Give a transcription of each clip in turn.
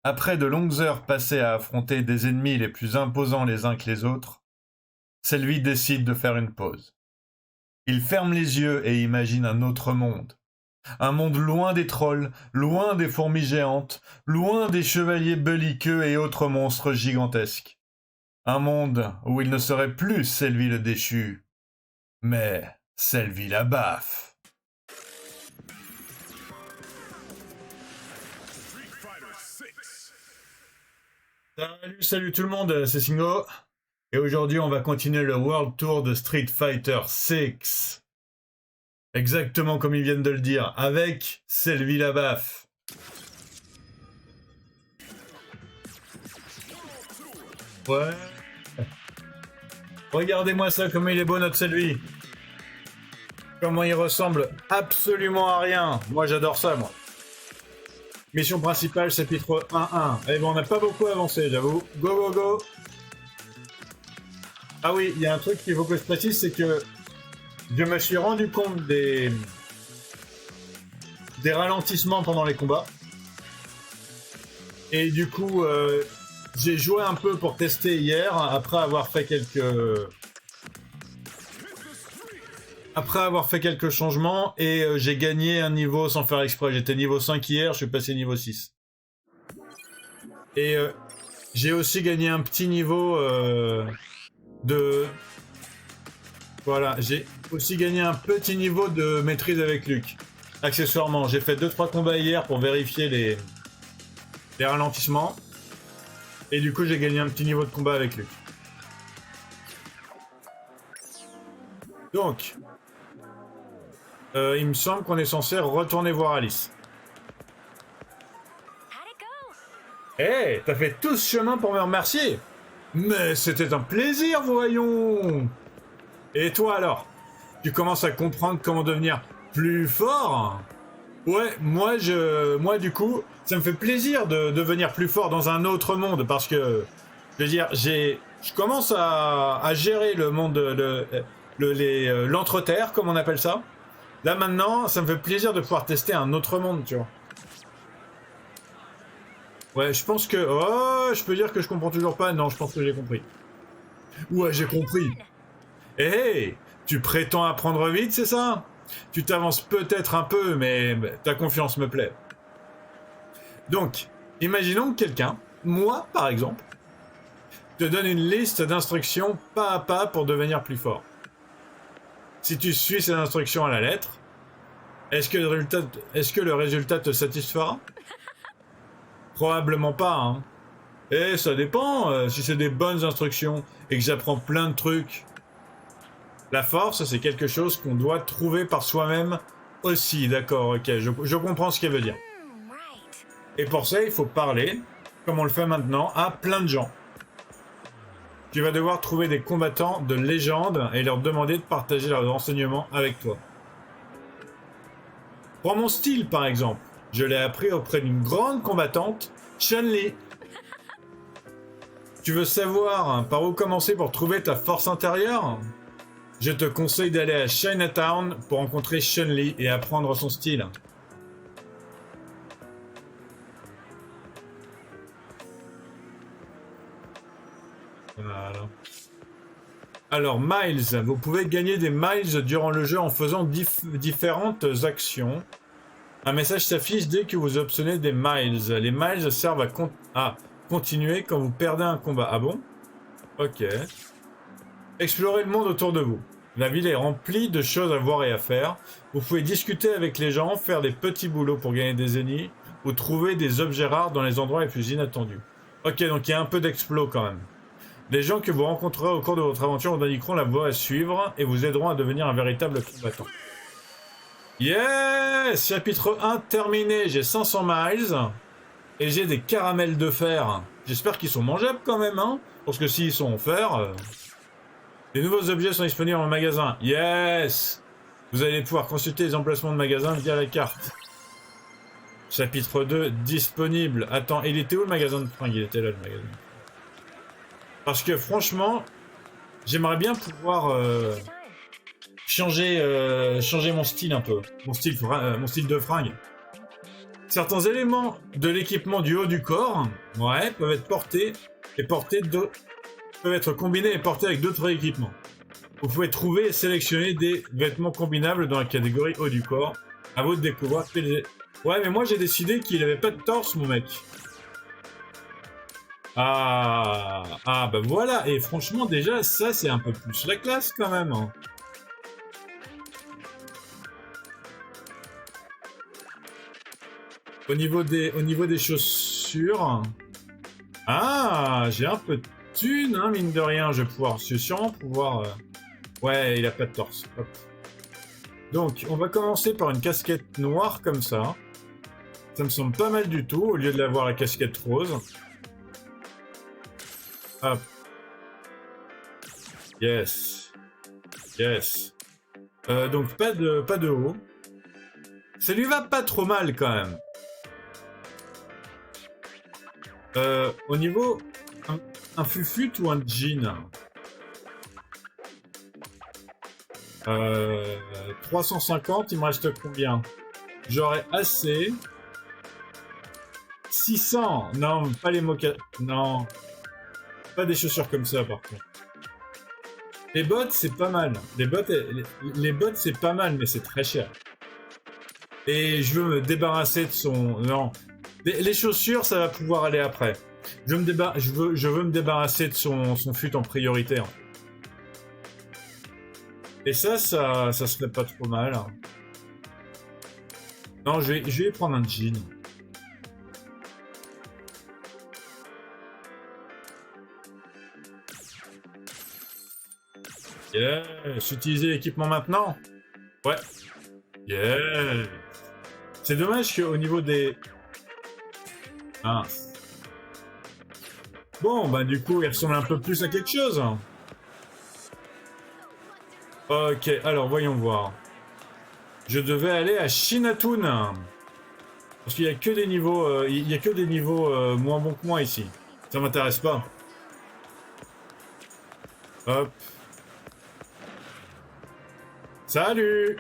Après de longues heures passées à affronter des ennemis les plus imposants les uns que les autres, Selvi décide de faire une pause. Il ferme les yeux et imagine un autre monde. Un monde loin des trolls, loin des fourmis géantes, loin des chevaliers belliqueux et autres monstres gigantesques. Un monde où il ne serait plus Selvi le déchu, mais Selvi la baffe. Salut tout le monde, c'est Singo. Et aujourd'hui, on va continuer le World Tour de Street Fighter 6. Exactement comme ils viennent de le dire, avec Selvi la baffe. Ouais. Regardez-moi ça, comme il est beau notre Selvi. Comment il ressemble absolument à rien. Moi, j'adore ça, moi. Mission principale, chapitre 1-1. Eh bon, on n'a pas beaucoup avancé, j'avoue. Go, go, go. Ah oui, il y a un truc qu'il faut que je précise, c'est que je me suis rendu compte des ralentissements pendant les combats. Et du coup, j'ai joué un peu pour tester hier, après avoir fait quelques changements, et j'ai gagné un niveau sans faire exprès. J'étais niveau 5 hier, je suis passé niveau 6. Et j'ai aussi gagné un petit niveau Voilà, j'ai aussi gagné un petit niveau de maîtrise avec Luc. Accessoirement, j'ai fait 2-3 combats hier pour vérifier les ralentissements. Et du coup, j'ai gagné un petit niveau de combat avec Luc. Donc, il me semble qu'on est censé retourner voir Alice. Hey, t'as fait tout ce chemin pour me remercier? Mais c'était un plaisir, voyons! Et toi alors? Tu commences à comprendre comment devenir plus fort? Ouais, moi du coup, ça me fait plaisir de devenir plus fort dans un autre monde parce que, je veux dire, je commence à gérer le monde, l'entre-terre, comme on appelle ça. Là maintenant, ça me fait plaisir de pouvoir tester un autre monde, tu vois. Ouais, je pense que... Oh, je peux dire que je comprends toujours pas. Non, je pense que j'ai compris. Ouais, j'ai compris. Hey, tu prétends apprendre vite, c'est ça? Tu t'avances peut-être un peu, mais ta confiance me plaît. Donc, imaginons que quelqu'un, moi par exemple, te donne une liste d'instructions pas à pas pour devenir plus fort. Si tu suis ces instructions à la lettre, est-ce que le résultat te satisfera? Probablement pas, hein. Et ça dépend, si c'est des bonnes instructions et que j'apprends plein de trucs. La force, c'est quelque chose qu'on doit trouver par soi-même aussi, d'accord, ok, je comprends ce qu'elle veut dire. Et pour ça, il faut parler, comme on le fait maintenant, à plein de gens. Tu vas devoir trouver des combattants de légende et leur demander de partager leurs renseignements avec toi. Prends mon style, par exemple. Je l'ai appris auprès d'une grande combattante, Chun-Li. Tu veux savoir par où commencer pour trouver ta force intérieure? Je te conseille d'aller à Chinatown pour rencontrer Chun-Li et apprendre son style. Voilà. Alors, Miles. Vous pouvez gagner des Miles durant le jeu en faisant différentes actions. Un message s'affiche dès que vous obtenez des Miles. Les Miles servent à continuer quand vous perdez un combat. Ah bon? Ok. Explorez le monde autour de vous. La ville est remplie de choses à voir et à faire. Vous pouvez discuter avec les gens, faire des petits boulots pour gagner des ennemis, ou trouver des objets rares dans les endroits les plus inattendus. Ok, donc il y a un peu d'explo quand même. Les gens que vous rencontrerez au cours de votre aventure vous indiqueront la voie à suivre et vous aideront à devenir un véritable combattant. Yes! Chapitre 1 terminé, j'ai 500 miles et j'ai des caramels de fer. J'espère qu'ils sont mangeables quand même, hein? Parce que s'ils sont en fer... Les nouveaux objets sont disponibles en magasin. Yes! Vous allez pouvoir consulter les emplacements de magasins via la carte. Chapitre 2 disponible. Attends, il était où le magasin de fringues? Il était là, le magasin. Parce que franchement, j'aimerais bien pouvoir changer mon style un peu. Mon style de fringue. Certains éléments de l'équipement du haut du corps, ouais, peuvent être portés et peuvent être combinés et portés avec d'autres équipements. Vous pouvez trouver et sélectionner des vêtements combinables dans la catégorie haut du corps. À vous de découvrir. Ouais, mais moi j'ai décidé qu'il avait pas de torse, mon mec. Ah, bah voilà. Et franchement, déjà, ça c'est un peu plus la classe quand même. Hein. Au niveau des chaussures. Ah, j'ai un peu de thune, hein, mine de rien. Je vais sûrement pouvoir. Ouais, il a pas de torse. Hop. Donc, on va commencer par une casquette noire comme ça. Ça me semble pas mal du tout, au lieu de l'avoir la casquette rose. Hop. Yes. Yes. Donc, pas de haut. Ça lui va pas trop mal, quand même. Au niveau... Un fufut ou un jean 350, il me reste combien? J'aurais assez. 600. Non, pas les mocassins. Non. Pas des chaussures comme ça, par contre. Les bottes, c'est pas mal. Les bottes, c'est pas mal, mais c'est très cher. Et je veux me débarrasser de son... Non. Les chaussures, ça va pouvoir aller après. Je veux me débarrasser de son fut en priorité. Hein. Et ça serait pas trop mal. Non, je vais prendre un jean. Yes, utiliser l'équipement maintenant. Ouais. Yes. C'est dommage qu'au niveau des... Ah. Bon, bah du coup, il ressemble un peu plus à quelque chose. Ok, alors voyons voir. Je devais aller à Shinatun. Parce qu'il y a que des niveaux, moins bons que moi ici. Ça m'intéresse pas. Hop. Salut.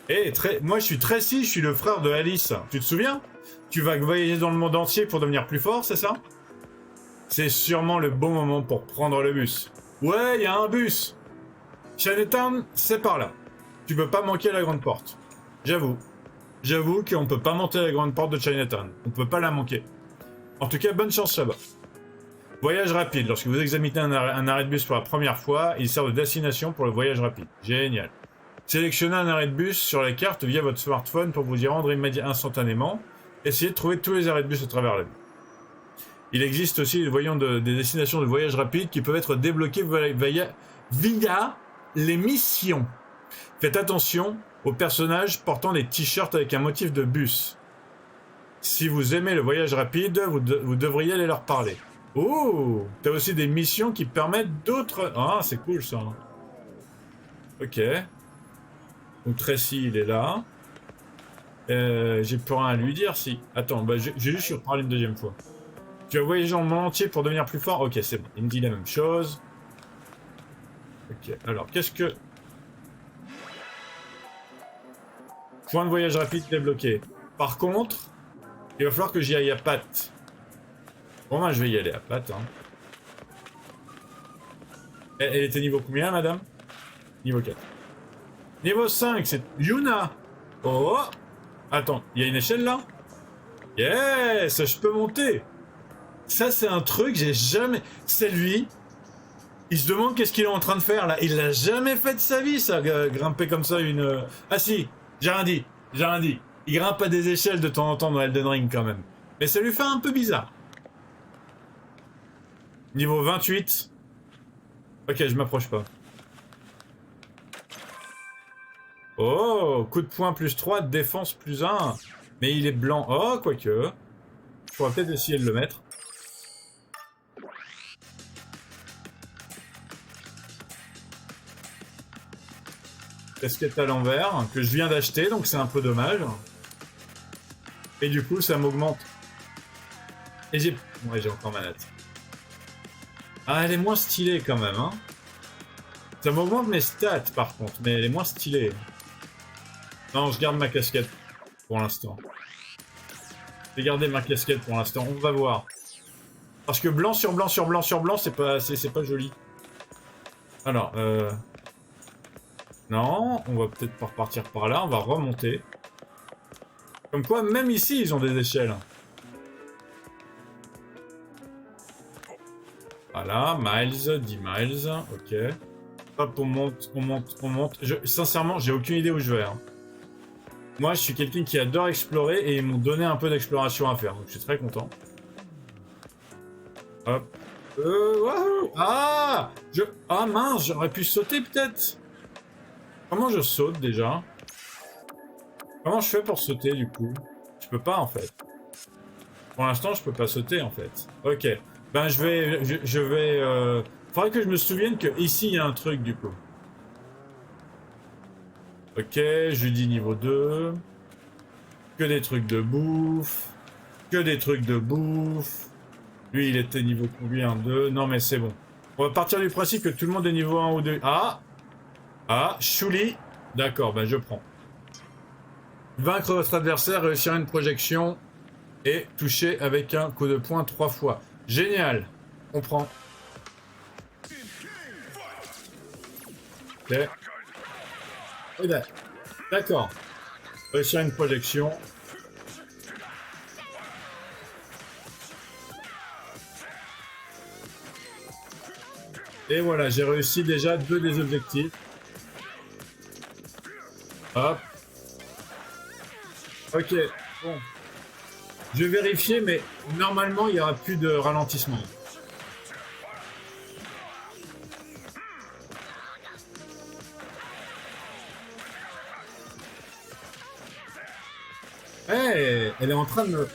Eh, moi je suis Tracy, je suis le frère de Alice. Tu te souviens? Tu vas voyager dans le monde entier pour devenir plus fort, c'est ça? C'est sûrement le bon moment pour prendre le bus. Ouais, il y a un bus. Chinatown, c'est par là. Tu peux pas manquer la grande porte. J'avoue. J'avoue qu'on peut pas monter la grande porte de Chinatown. On peut pas la manquer. En tout cas, bonne chance là-bas. Voyage rapide. Lorsque vous examinez un arrêt de bus pour la première fois, il sert de destination pour le voyage rapide. Génial. Sélectionnez un arrêt de bus sur la carte via votre smartphone pour vous y rendre instantanément. Essayez de trouver tous les arrêts de bus à travers la ville. Il existe aussi des destinations de voyage rapide qui peuvent être débloquées via les missions. Faites attention aux personnages portant des t-shirts avec un motif de bus. Si vous aimez le voyage rapide, vous devriez aller leur parler. Oh, t'as aussi des missions qui permettent d'autres... Ah, c'est cool ça. Ok. Donc Tracy, il est là. J'ai plus rien à lui dire si... Attends, bah, j'ai juste reparlé une deuxième fois. Tu vas voyager dans le monde entier pour devenir plus fort? Ok, c'est bon. Il me dit la même chose. Ok, alors, qu'est-ce que... Point de voyage rapide débloqué. Par contre, il va falloir que j'y aille à pattes. Bon, ben, je vais y aller à pattes. Hein. Elle était niveau combien, madame? Niveau 4. Niveau 5, c'est Yuna. Oh! Attends, il y a une échelle là? Yes! Je peux monter! Ça, c'est un truc, j'ai jamais... C'est lui. Il se demande qu'est-ce qu'il est en train de faire, là. Il l'a jamais fait de sa vie, ça, grimper comme ça une... Ah si, j'ai rien dit. Il grimpe à des échelles de temps en temps dans Elden Ring, quand même. Mais ça lui fait un peu bizarre. Niveau 28. Ok, je m'approche pas. Oh, coup de poing plus 3, défense plus 1. Mais il est blanc. Oh, quoique. Je pourrais peut-être essayer de le mettre. Casquette à l'envers, que je viens d'acheter, donc c'est un peu dommage. Et du coup, ça m'augmente. Et j'ai... Ouais, j'ai encore ma note. Ah, elle est moins stylée quand même, hein. Ça m'augmente mes stats, par contre, mais elle est moins stylée. Non, je garde ma casquette. pour l'instant. J'ai gardé ma casquette pour l'instant, on va voir. Parce que blanc sur blanc sur blanc sur blanc, c'est pas joli. Alors, non, on va peut-être pas repartir par là, on va remonter. Comme quoi, même ici, ils ont des échelles. Voilà, miles, 10 miles, ok. Hop, on monte, on monte, on monte. Sincèrement, j'ai aucune idée où je vais. Hein. Moi, je suis quelqu'un qui adore explorer et ils m'ont donné un peu d'exploration à faire, donc je suis très content. Hop. Wouhou. Ah, ah mince, j'aurais pu sauter peut-être. Comment je saute déjà? Comment je fais pour sauter du coup? Je peux pas en fait. Pour l'instant, je peux pas sauter en fait. Ok. Ben je vais. Faudrait que je me souvienne que ici il y a un truc du coup. Ok, je lui dis niveau 2. Que des trucs de bouffe. Que des trucs de bouffe. Lui, il était niveau combien? 2. Non, mais c'est bon. On va partir du principe que tout le monde est niveau 1 ou 2. Ah! Ah, Chouli. D'accord, ben je prends. Vaincre votre adversaire, réussir une projection et toucher avec un coup de poing 3 fois. Génial. On prend. Ok. D'accord. Réussir une projection. Et voilà, j'ai réussi déjà 2 des objectifs. Hop. Ok, bon. Je vais vérifier, mais normalement, il n'y aura plus de ralentissement. Hey, elle est en train de me...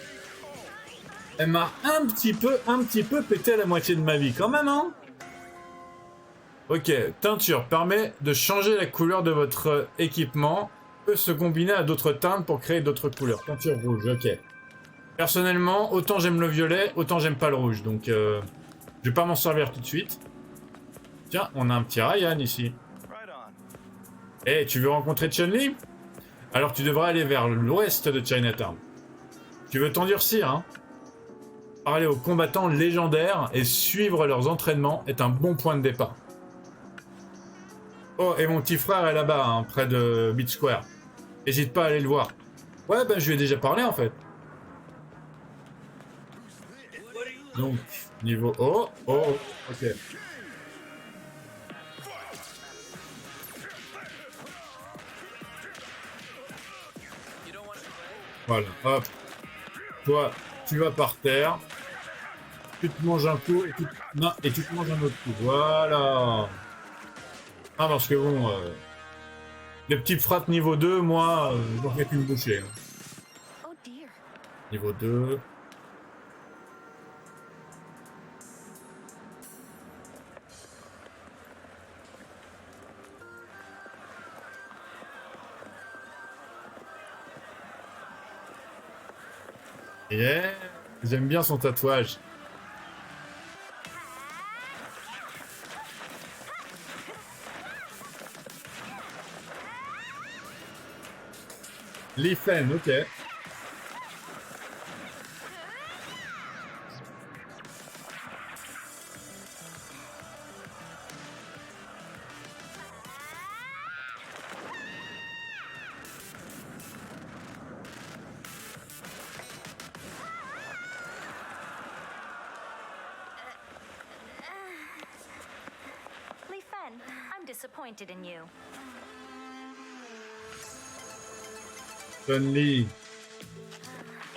Elle m'a un petit peu pété la moitié de ma vie, quand même, hein? Ok, teinture permet de changer la couleur de votre équipement, peut se combiner à d'autres teintes pour créer d'autres couleurs. Teinture rouge, ok. Personnellement, autant j'aime le violet, autant j'aime pas le rouge, donc je vais pas m'en servir tout de suite. Tiens, on a un petit Ryan ici. Eh, tu veux rencontrer Chun-Li? Alors tu devras aller vers l'ouest de Chinatown. Tu veux t'endurcir, hein? Parler aux combattants légendaires et suivre leurs entraînements est un bon point de départ. Oh, et mon petit frère est là-bas, hein, près de Beach Square. N'hésite pas à aller le voir. Ouais, ben je lui ai déjà parlé en fait. Donc, niveau... Oh, oh, ok. Voilà, hop. Toi, tu vas par terre. Tu te manges un coup et non, et tu te manges un autre coup. Voilà. Ah, parce que bon... les petites frappes niveau 2, moi, je n'en fais qu'une bouchée. Hein. Niveau 2... Yeah. J'aime bien son tatouage. Lifen, ok. Lifen, I'm disappointed in you. Chun-Li.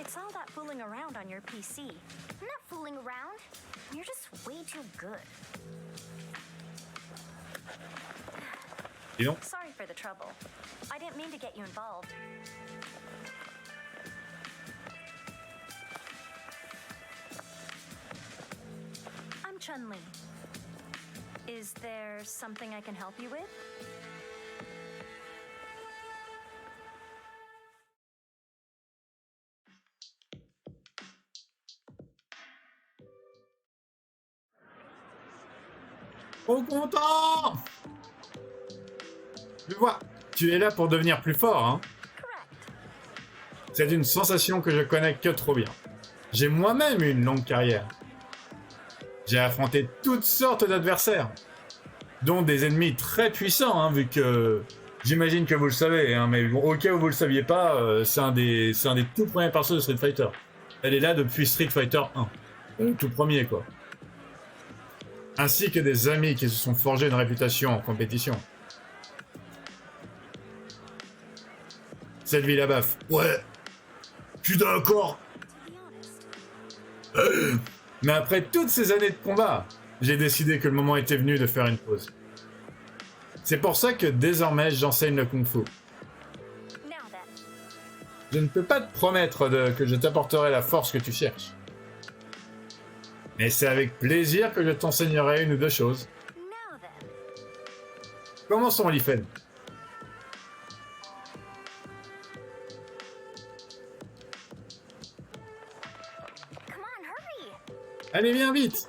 It's all that fooling around on your PC. I'm not fooling around. You're just way too good. Dis donc. Sorry for the trouble. I didn't mean to get you involved. I'm Chun-Li. Is there something I can help you with? Trop content! Je vois. Tu es là pour devenir plus fort, hein? C'est une sensation que je connais que trop bien. J'ai moi-même eu une longue carrière. J'ai affronté toutes sortes d'adversaires, dont des ennemis très puissants, hein, vu que j'imagine que vous le savez, hein, mais bon, au cas où vous le saviez pas, c'est un des tout premiers persos de Street Fighter. Elle est là depuis Street Fighter 1, le tout premier quoi. Ainsi que des amis qui se sont forgés une réputation en compétition. Cette ville à baffe. Ouais, je suis d'accord. Mais après toutes ces années de combat, j'ai décidé que le moment était venu de faire une pause. C'est pour ça que désormais j'enseigne le Kung Fu. Je ne peux pas te promettre que je t'apporterai la force que tu cherches. Mais c'est avec plaisir que je t'enseignerai une ou deux choses. Commençons, Lifen. Allez, viens vite.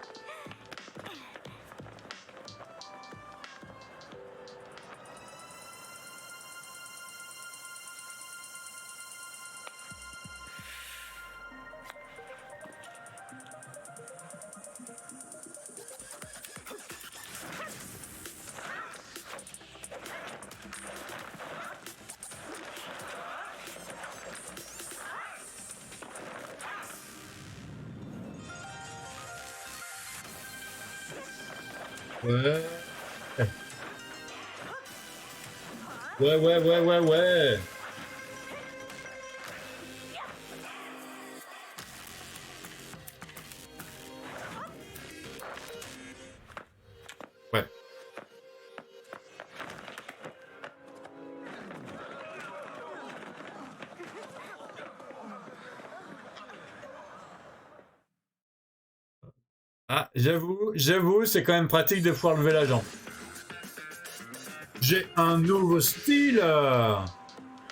Ouais. Ouais. Ouais. Ah, j'avoue, c'est quand même pratique de pouvoir lever la jambe. J'ai un nouveau style.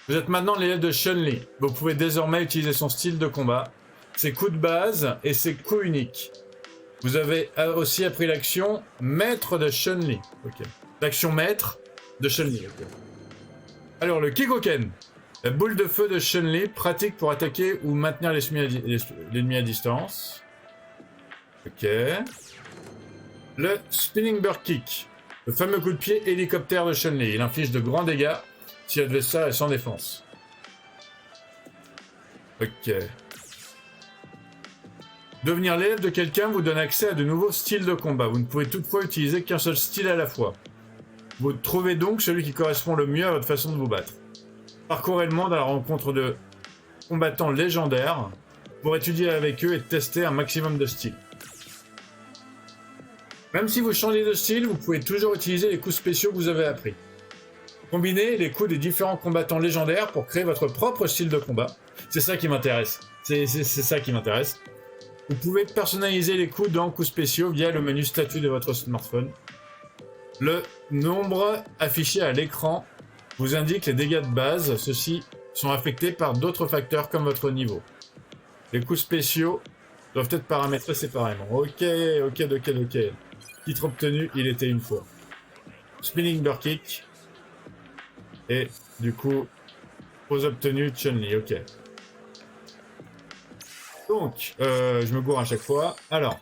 Vous êtes maintenant l'élève de Chun-Li. Vous pouvez désormais utiliser son style de combat, ses coups de base et ses coups uniques. Vous avez aussi appris l'action maître de Chun-Li. Ok. L'action maître de Chun-Li. Okay. Alors le Kikoken. La boule de feu de Chun-Li, pratique pour attaquer ou maintenir l'ennemi à distance. Ok. Le Spinning Bird Kick. Le fameux coup de pied hélicoptère de Chun-Li. Il inflige de grands dégâts si l'adversaire est sans défense. Ok. Devenir l'élève de quelqu'un vous donne accès à de nouveaux styles de combat. Vous ne pouvez toutefois utiliser qu'un seul style à la fois. Vous trouvez donc celui qui correspond le mieux à votre façon de vous battre. Parcourez le monde à la rencontre de combattants légendaires pour étudier avec eux et tester un maximum de styles. Même si vous changez de style, vous pouvez toujours utiliser les coups spéciaux que vous avez appris. Combinez les coups des différents combattants légendaires pour créer votre propre style de combat. C'est ça qui m'intéresse. C'est ça qui m'intéresse. Vous pouvez personnaliser les coups dans coups spéciaux via le menu statut de votre smartphone. Le nombre affiché à l'écran vous indique les dégâts de base. Ceux-ci sont affectés par d'autres facteurs comme votre niveau. Les coups spéciaux doivent être paramétrés séparément. Ok. Titre obtenu, il était une fois. Spinning Bird Kick. Et du coup, pose obtenue Chun-Li, ok. Donc, je me gourre à chaque fois. Alors,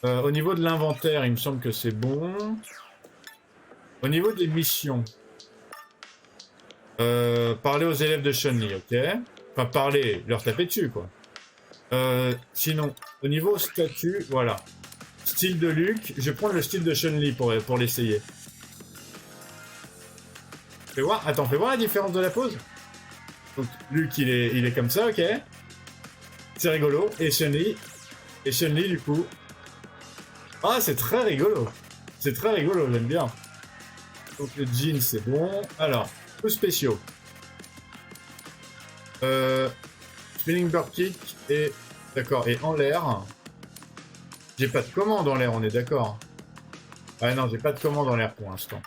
au niveau de l'inventaire, il me semble que c'est bon. Au niveau des missions, parler aux élèves de Chun-Li, ok. Enfin, parler, leur taper dessus, quoi. Sinon, au niveau statut, voilà. Style de Luke, je vais prendre le style de Chun-Li pour l'essayer. Fais voir, attends, fais voir la différence de la pose. Donc, Luke, il est comme ça, ok. C'est rigolo. Et Chun-Li, du coup. Ah, c'est très rigolo. C'est très rigolo, j'aime bien. Donc, le jean, c'est bon. Alors, coups spéciaux. Spinning Bird Kick et... D'accord, et en l'air. J'ai pas de commande en l'air, on est d'accord. Ah non, j'ai pas de commande en l'air pour l'instant.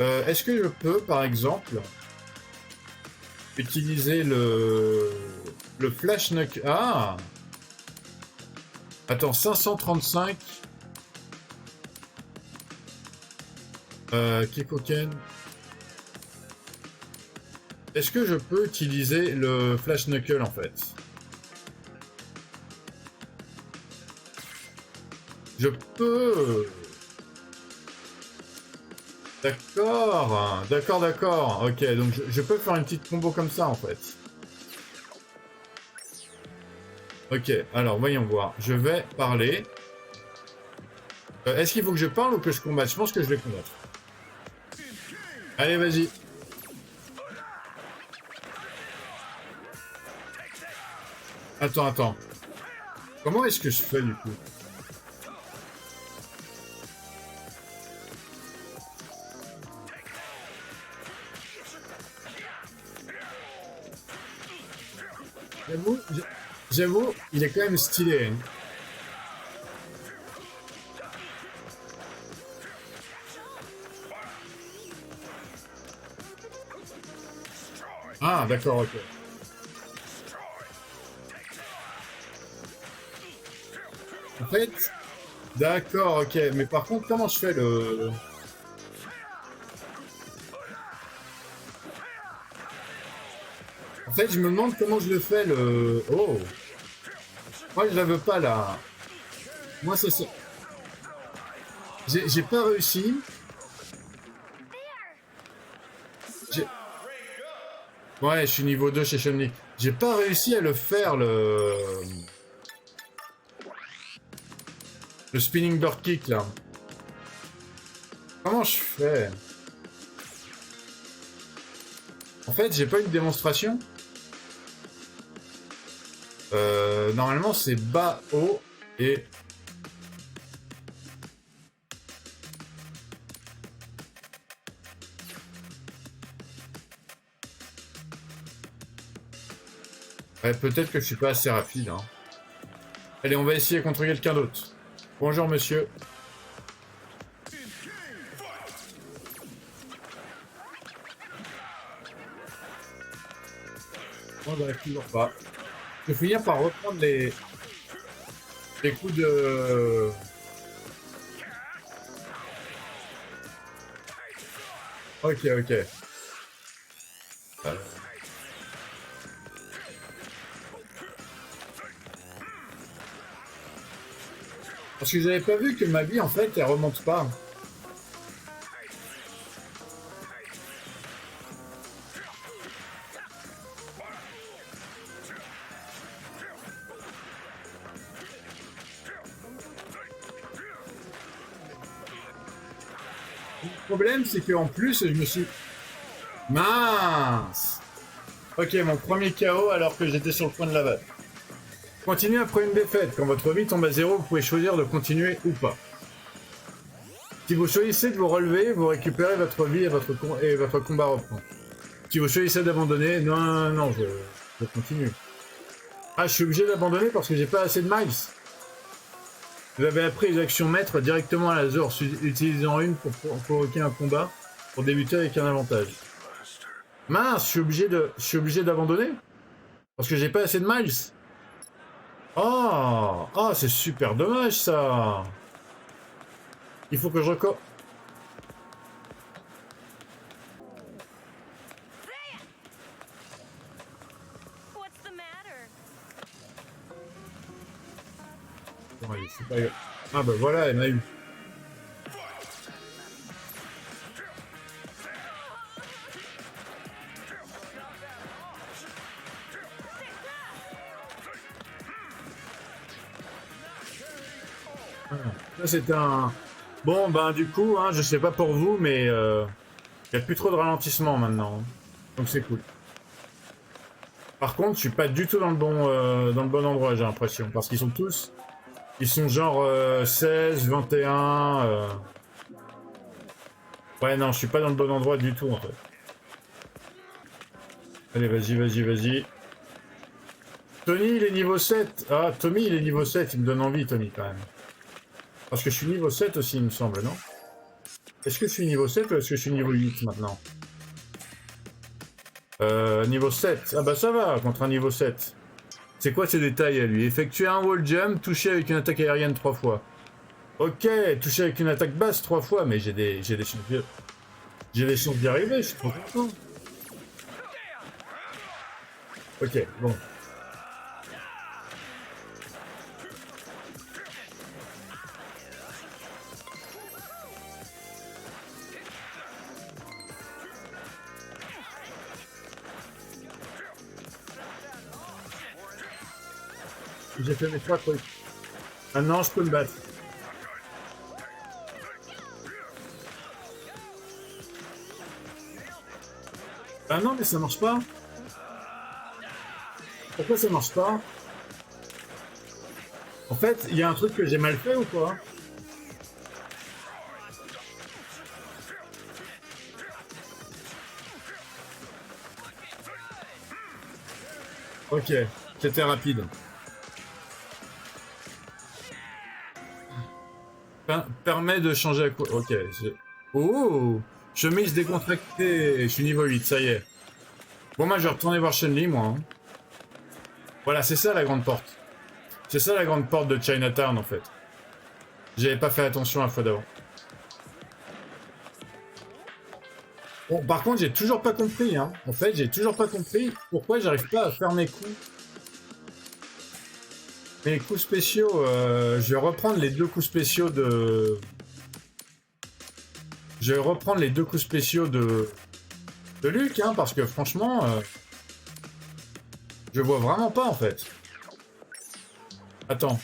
Est-ce que je peux, par exemple, utiliser le Flash Knuckle... Ah! Attends, 535... Kikoken... Est-ce que je peux utiliser le Flash Knuckle en fait? Je peux... D'accord, d'accord, d'accord. Ok, donc je peux faire une petite combo comme ça en fait. Ok, alors voyons voir. Je vais parler. Est-ce qu'il faut que je parle ou que je combatte? Je pense que je vais combattre. Allez, vas-y. Attends, attends. Comment est-ce que je fais du coup? J'avoue, il est quand même stylé. Hein. Ah, d'accord, ok. En fait, d'accord, ok. Mais par contre, comment je fais le... En fait, je me demande comment je le fais le... Oh! Moi, je la veux pas, là. Moi, c'est ça. J'ai pas réussi. Ouais, je suis niveau 2 chez Chun-Li. J'ai pas réussi à le faire, le spinning bird kick, là. Comment je fais? En fait, j'ai pas une démonstration. Normalement, c'est bas, haut et... Ouais, peut-être que je suis pas assez rapide. Hein. Allez, on va essayer contre quelqu'un d'autre. Bonjour, monsieur. On n'arrive toujours pas. Je vais finir par reprendre les coups de... Ok, ok. Parce que j'avais pas vu que ma vie, en fait, elle remonte pas. Le problème, c'est qu'en plus, je me suis... Mince! Ok, mon premier KO alors que j'étais sur le point de la balle. Continuez après une défaite. Quand votre vie tombe à zéro, vous pouvez choisir de continuer ou pas. Si vous choisissez de vous relever, vous récupérez votre vie et votre combat reprend. Si vous choisissez d'abandonner, non, je continue. Ah, je suis obligé d'abandonner parce que j'ai pas assez de miles. Vous avez appris les actions maîtres directement à la source, utilisant une pour provoquer un combat, pour débuter avec un avantage. Mince, je suis obligé d'abandonner parce que j'ai pas assez de miles. Oh, c'est super dommage ça. Il faut que je recommence. What's the matter? Bon, allez, c'est pas grave. Ah bah voilà, elle m'a eu. Ça c'est un... Bon ben du coup, hein, je sais pas pour vous, mais il n'y a plus trop de ralentissement maintenant. Hein. Donc c'est cool. Par contre, je suis pas du tout dans le bon endroit, j'ai l'impression. Parce qu'ils sont tous... Ils sont genre 16, 21... Ouais non, je suis pas dans le bon endroit du tout en fait. Allez, vas-y. Tony, il est niveau 7. Ah, Tommy, il est niveau 7. Il me donne envie, Tony, quand même. Parce que je suis niveau 7 aussi, il me semble, non? Est-ce que je suis niveau 7 ou est-ce que je suis niveau 8 maintenant? Niveau 7. Ah bah ça va, contre un niveau 7. C'est quoi ces détails à lui? Effectuer un wall jump, toucher avec une attaque aérienne 3 fois. Ok, toucher avec une attaque basse 3 fois, mais j'ai des chances d'y arriver, je suis trop content. Ok, bon. J'ai fait mes 3 trucs. Maintenant, je peux me battre. Ah non, mais ça marche pas. Pourquoi ça marche pas? En fait, il y a un truc que j'ai mal fait ou quoi? Ok, c'était rapide. Permet de changer à quoi? Ok. Oh! Chemise décontractée. Je suis niveau 8, ça y est. Bon, moi, je vais retourner voir Chun-Li, moi. Hein. Voilà, c'est ça la grande porte. C'est ça la grande porte de Chinatown, en fait. J'avais pas fait attention la fois d'avant. Bon, par contre, j'ai toujours pas compris, hein. En fait, j'ai toujours pas compris pourquoi j'arrive pas à faire mes coups. Mes coups spéciaux, je vais reprendre les 2 coups spéciaux de... Je vais reprendre les 2 coups spéciaux de Luc, hein, parce que franchement, je vois vraiment pas, en fait. Attends,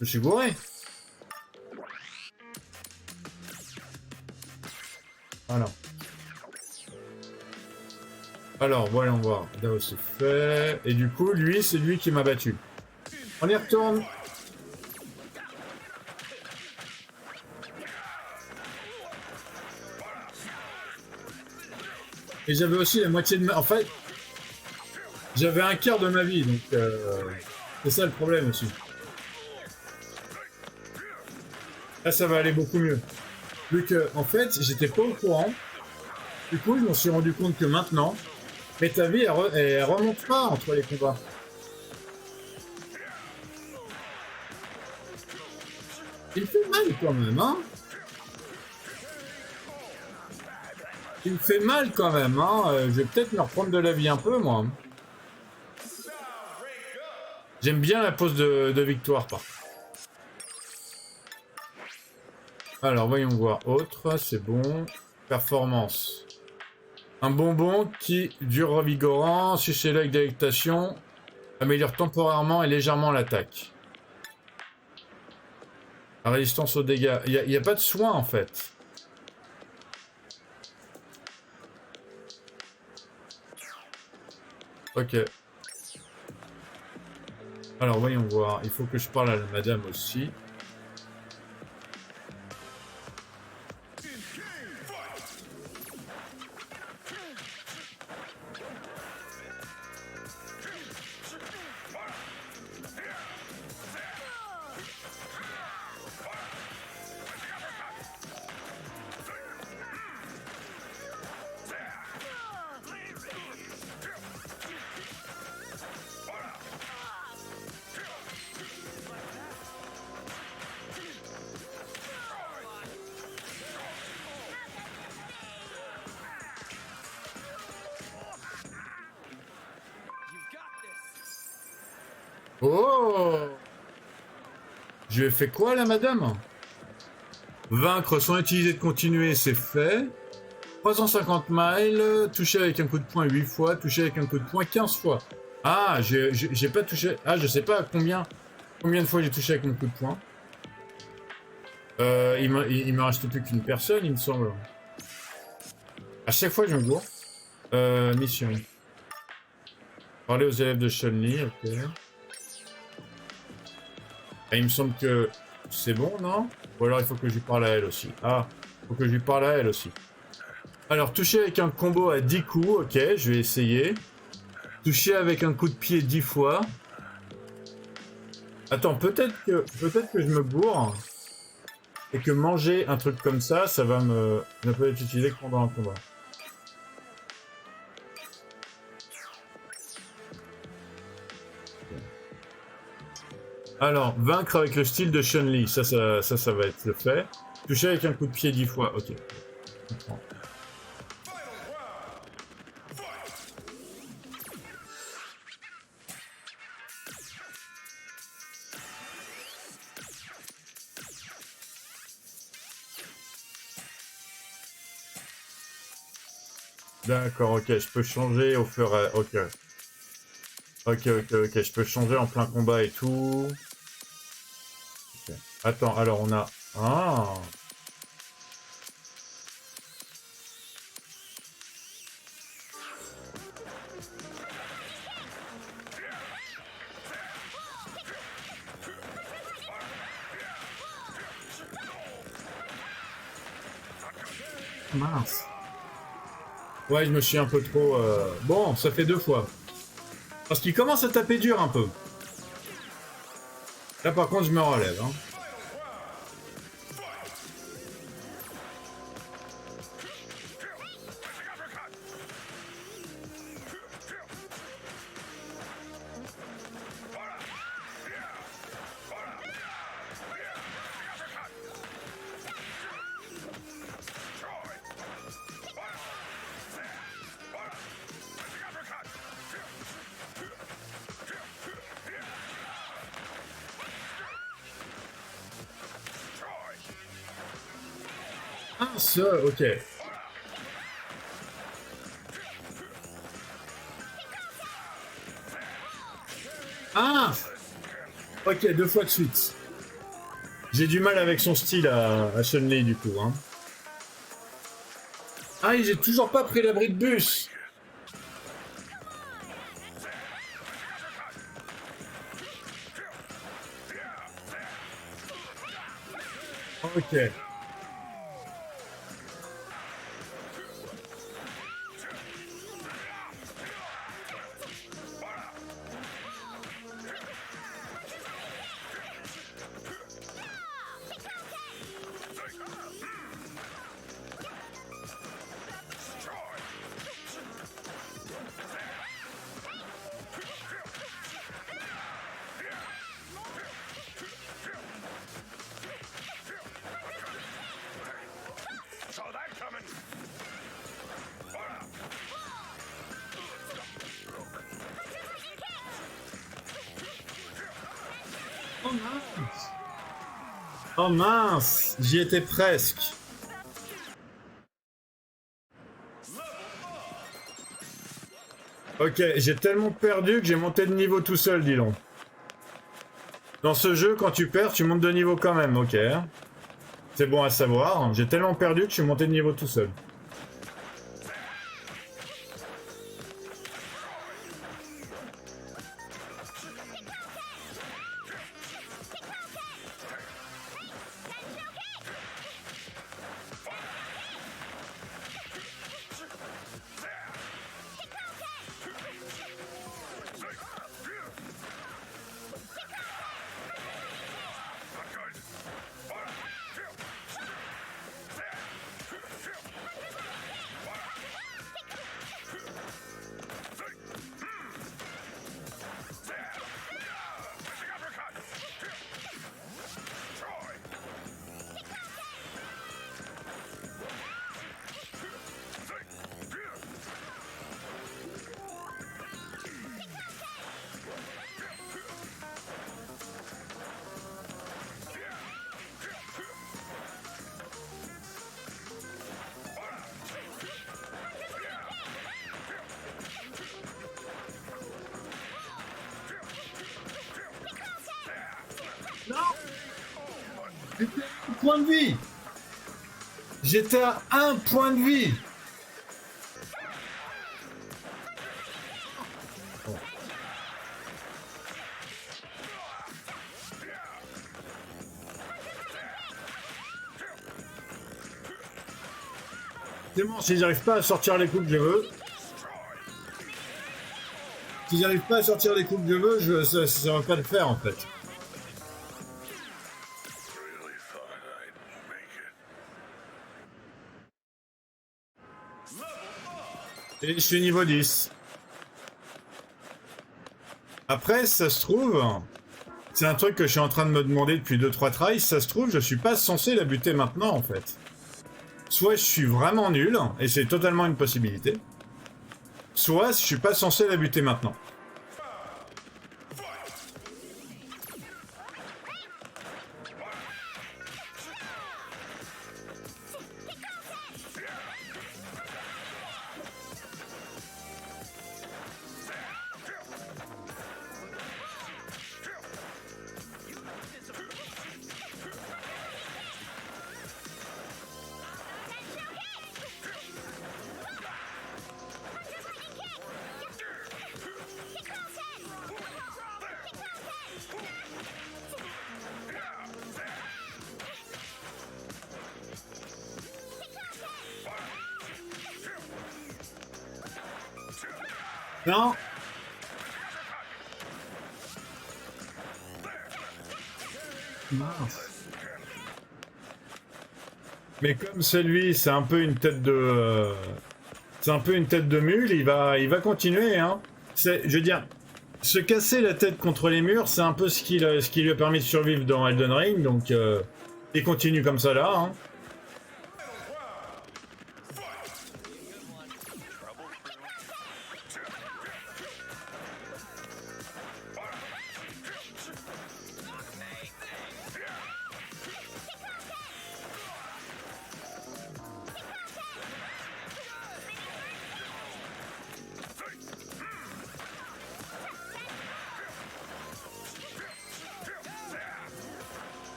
je suis bourré. Voilà. Alors, voyons voir. Là, c'est fait. Et du coup, lui, c'est lui qui m'a battu. On y retourne. Et j'avais aussi la moitié de ma... En fait, j'avais un quart de ma vie, donc... c'est ça le problème aussi. Là, ça va aller beaucoup mieux. Vu que, en fait, j'étais pas au courant. Du coup, je m'en suis rendu compte que maintenant... Mais ta vie, elle remonte pas entre les combats. Il fait mal quand même, hein? Il me fait mal quand même, hein? Je vais peut-être me reprendre de la vie un peu, moi. J'aime bien la pose de victoire, par contre. Alors, voyons voir. Autre, c'est bon. Performance. Un bonbon qui dure revigorant, sucez-le avec délectation, améliore temporairement et légèrement l'attaque. La résistance aux dégâts. Il n'y a pas de soin, en fait. Ok. Alors, voyons voir. Il faut que je parle à la madame aussi. Oh! Je lui ai fait quoi, la madame? Vaincre sans utiliser de continuer, c'est fait. 350 miles, toucher avec un coup de poing 8 fois, toucher avec un coup de poing 15 fois. Ah, j'ai pas touché... Ah, je sais pas combien de fois j'ai touché avec mon coup de poing. Il me reste plus qu'une personne, il me semble. À chaque fois, je me gourre. Mission. Parler aux élèves de Chun-Li, ok. Et il me semble que c'est bon, non? Ou alors il faut que je lui parle à elle aussi. Ah, il faut que je lui parle à elle aussi. Alors, toucher avec un combo à 10 coups, ok, je vais essayer. Toucher avec un coup de pied 10 fois. Attends, peut-être que je me bourre. Et que manger un truc comme ça, ça va ne peut être utilisé que pendant un combat. Alors, vaincre avec le style de Chun-Li, ça va être le fait. Toucher avec un coup de pied 10 fois, ok. Je comprends. D'accord, ok, je peux changer au fur et... Ok. Ok, je peux changer en plein combat et tout. Ok. Attends, alors on a... Ah. Mince. Ouais, je me suis un peu trop... Bon, ça fait 2 fois. Parce qu'il commence à taper dur un peu. Là, par contre, je me relève. Hein. Ah, ça, ok. Ah. Ok, 2 fois de suite. J'ai du mal avec son style à Chun-Li, du coup. Hein. Ah, et j'ai toujours pas pris l'abri de bus. Ok. Oh mince. Oh mince, j'y étais presque. Ok, j'ai tellement perdu que j'ai monté de niveau tout seul, dis donc. Dans ce jeu, quand tu perds, tu montes de niveau quand même, ok. C'est bon à savoir. J'ai tellement perdu que je suis monté de niveau tout seul. J'étais à un point de vie. J'étais à un point de vie. C'est bon, si j'arrive pas à sortir les coups que je veux. Si j'arrive pas à sortir les coups que je veux, ça va pas le faire en fait. Et je suis niveau 10. Après, ça se trouve, c'est un truc que je suis en train de me demander depuis 2-3 tries, ça se trouve, je suis pas censé la buter maintenant en fait. Soit je suis vraiment nul, et c'est totalement une possibilité, soit je suis pas censé la buter maintenant. Non. Mince. Mais comme celui, c'est un peu une tête de... c'est un peu une tête de mule, il va continuer, hein. Je veux dire, se casser la tête contre les murs, c'est un peu ce qui lui a permis de survivre dans Elden Ring, donc il continue comme ça là, hein.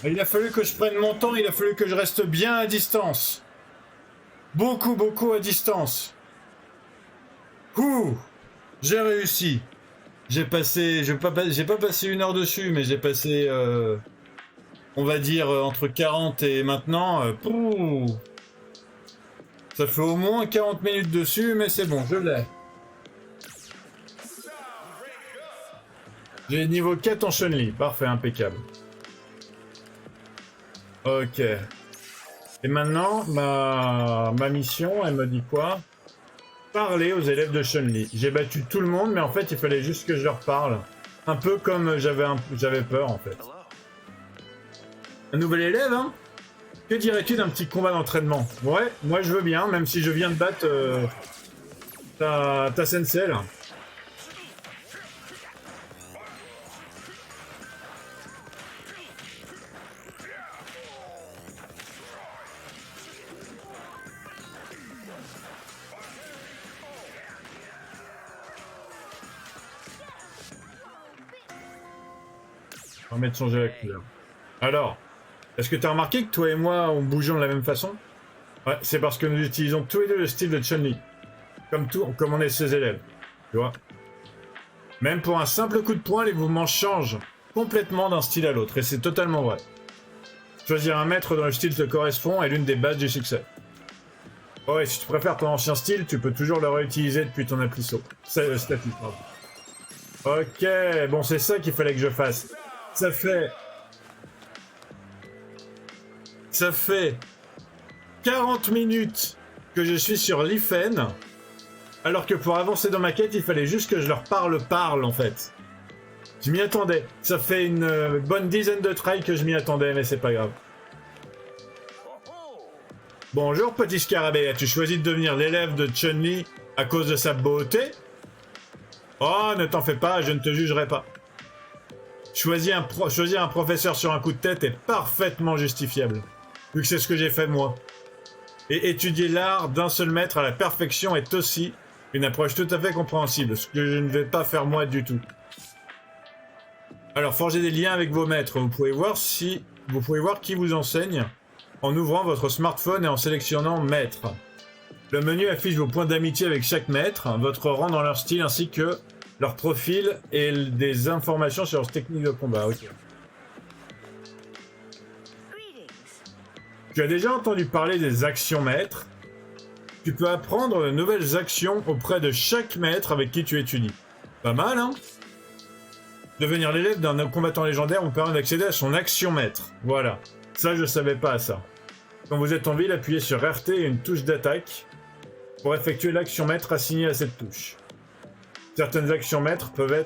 Il a fallu que je prenne mon temps, il a fallu que je reste bien à distance. Beaucoup, beaucoup à distance. Ouh, j'ai réussi. J'ai pas passé 1 heure dessus, mais j'ai passé, on va dire, entre 40 et maintenant. Ça fait au moins 40 minutes dessus, mais c'est bon, je l'ai. J'ai niveau 4 en Chun-Li, parfait, impeccable. Ok. Et maintenant, ma mission, elle me dit quoi? Parler aux élèves de Chun-Li. J'ai battu tout le monde, mais en fait, il fallait juste que je leur parle. Un peu comme j'avais peur, en fait. Un nouvel élève, hein? Que dirais-tu d'un petit combat d'entraînement? Ouais, moi je veux bien, même si je viens de battre ta sensei, là. On va mettre changer la couleur. Alors, est-ce que tu as remarqué que toi et moi, on bougeons de la même façon? Ouais, c'est parce que nous utilisons tous les deux le style de Chun-Li. Comme on est ses élèves. Tu vois? Même pour un simple coup de poing, les mouvements changent complètement d'un style à l'autre. Et c'est totalement vrai. Choisir un maître dont le style te correspond est l'une des bases du succès. Ouais, si tu préfères ton ancien style, tu peux toujours le réutiliser depuis ton appli statut. Ok, bon, c'est ça qu'il fallait que je fasse. Ça fait 40 minutes que je suis sur Lifen, alors que pour avancer dans ma quête, il fallait juste que je leur parle en fait. Je m'y attendais. Ça fait une bonne dizaine de tries que je m'y attendais, mais c'est pas grave. Bonjour petit scarabée, as-tu choisi de devenir l'élève de Chun-Li à cause de sa beauté? Oh, ne t'en fais pas, je ne te jugerai pas. Choisir un professeur sur un coup de tête est parfaitement justifiable, vu que c'est ce que j'ai fait moi. Et étudier l'art d'un seul maître à la perfection est aussi une approche tout à fait compréhensible, ce que je ne vais pas faire moi du tout. Alors, forgez des liens avec vos maîtres. Vous pouvez voir qui vous enseigne en ouvrant votre smartphone et en sélectionnant maître. Le menu affiche vos points d'amitié avec chaque maître, votre rang dans leur style ainsi que leur profil et des informations sur leurs techniques de combat. Okay. Tu as déjà entendu parler des actions maîtres? Tu peux apprendre de nouvelles actions auprès de chaque maître avec qui tu étudies. Pas mal, hein? Devenir l'élève d'un combattant légendaire vous permet d'accéder à son action maître. Voilà. Ça, je savais pas ça. Quand vous êtes en ville, appuyez sur RT et une touche d'attaque pour effectuer l'action maître assignée à cette touche. Certaines actions maîtres peuvent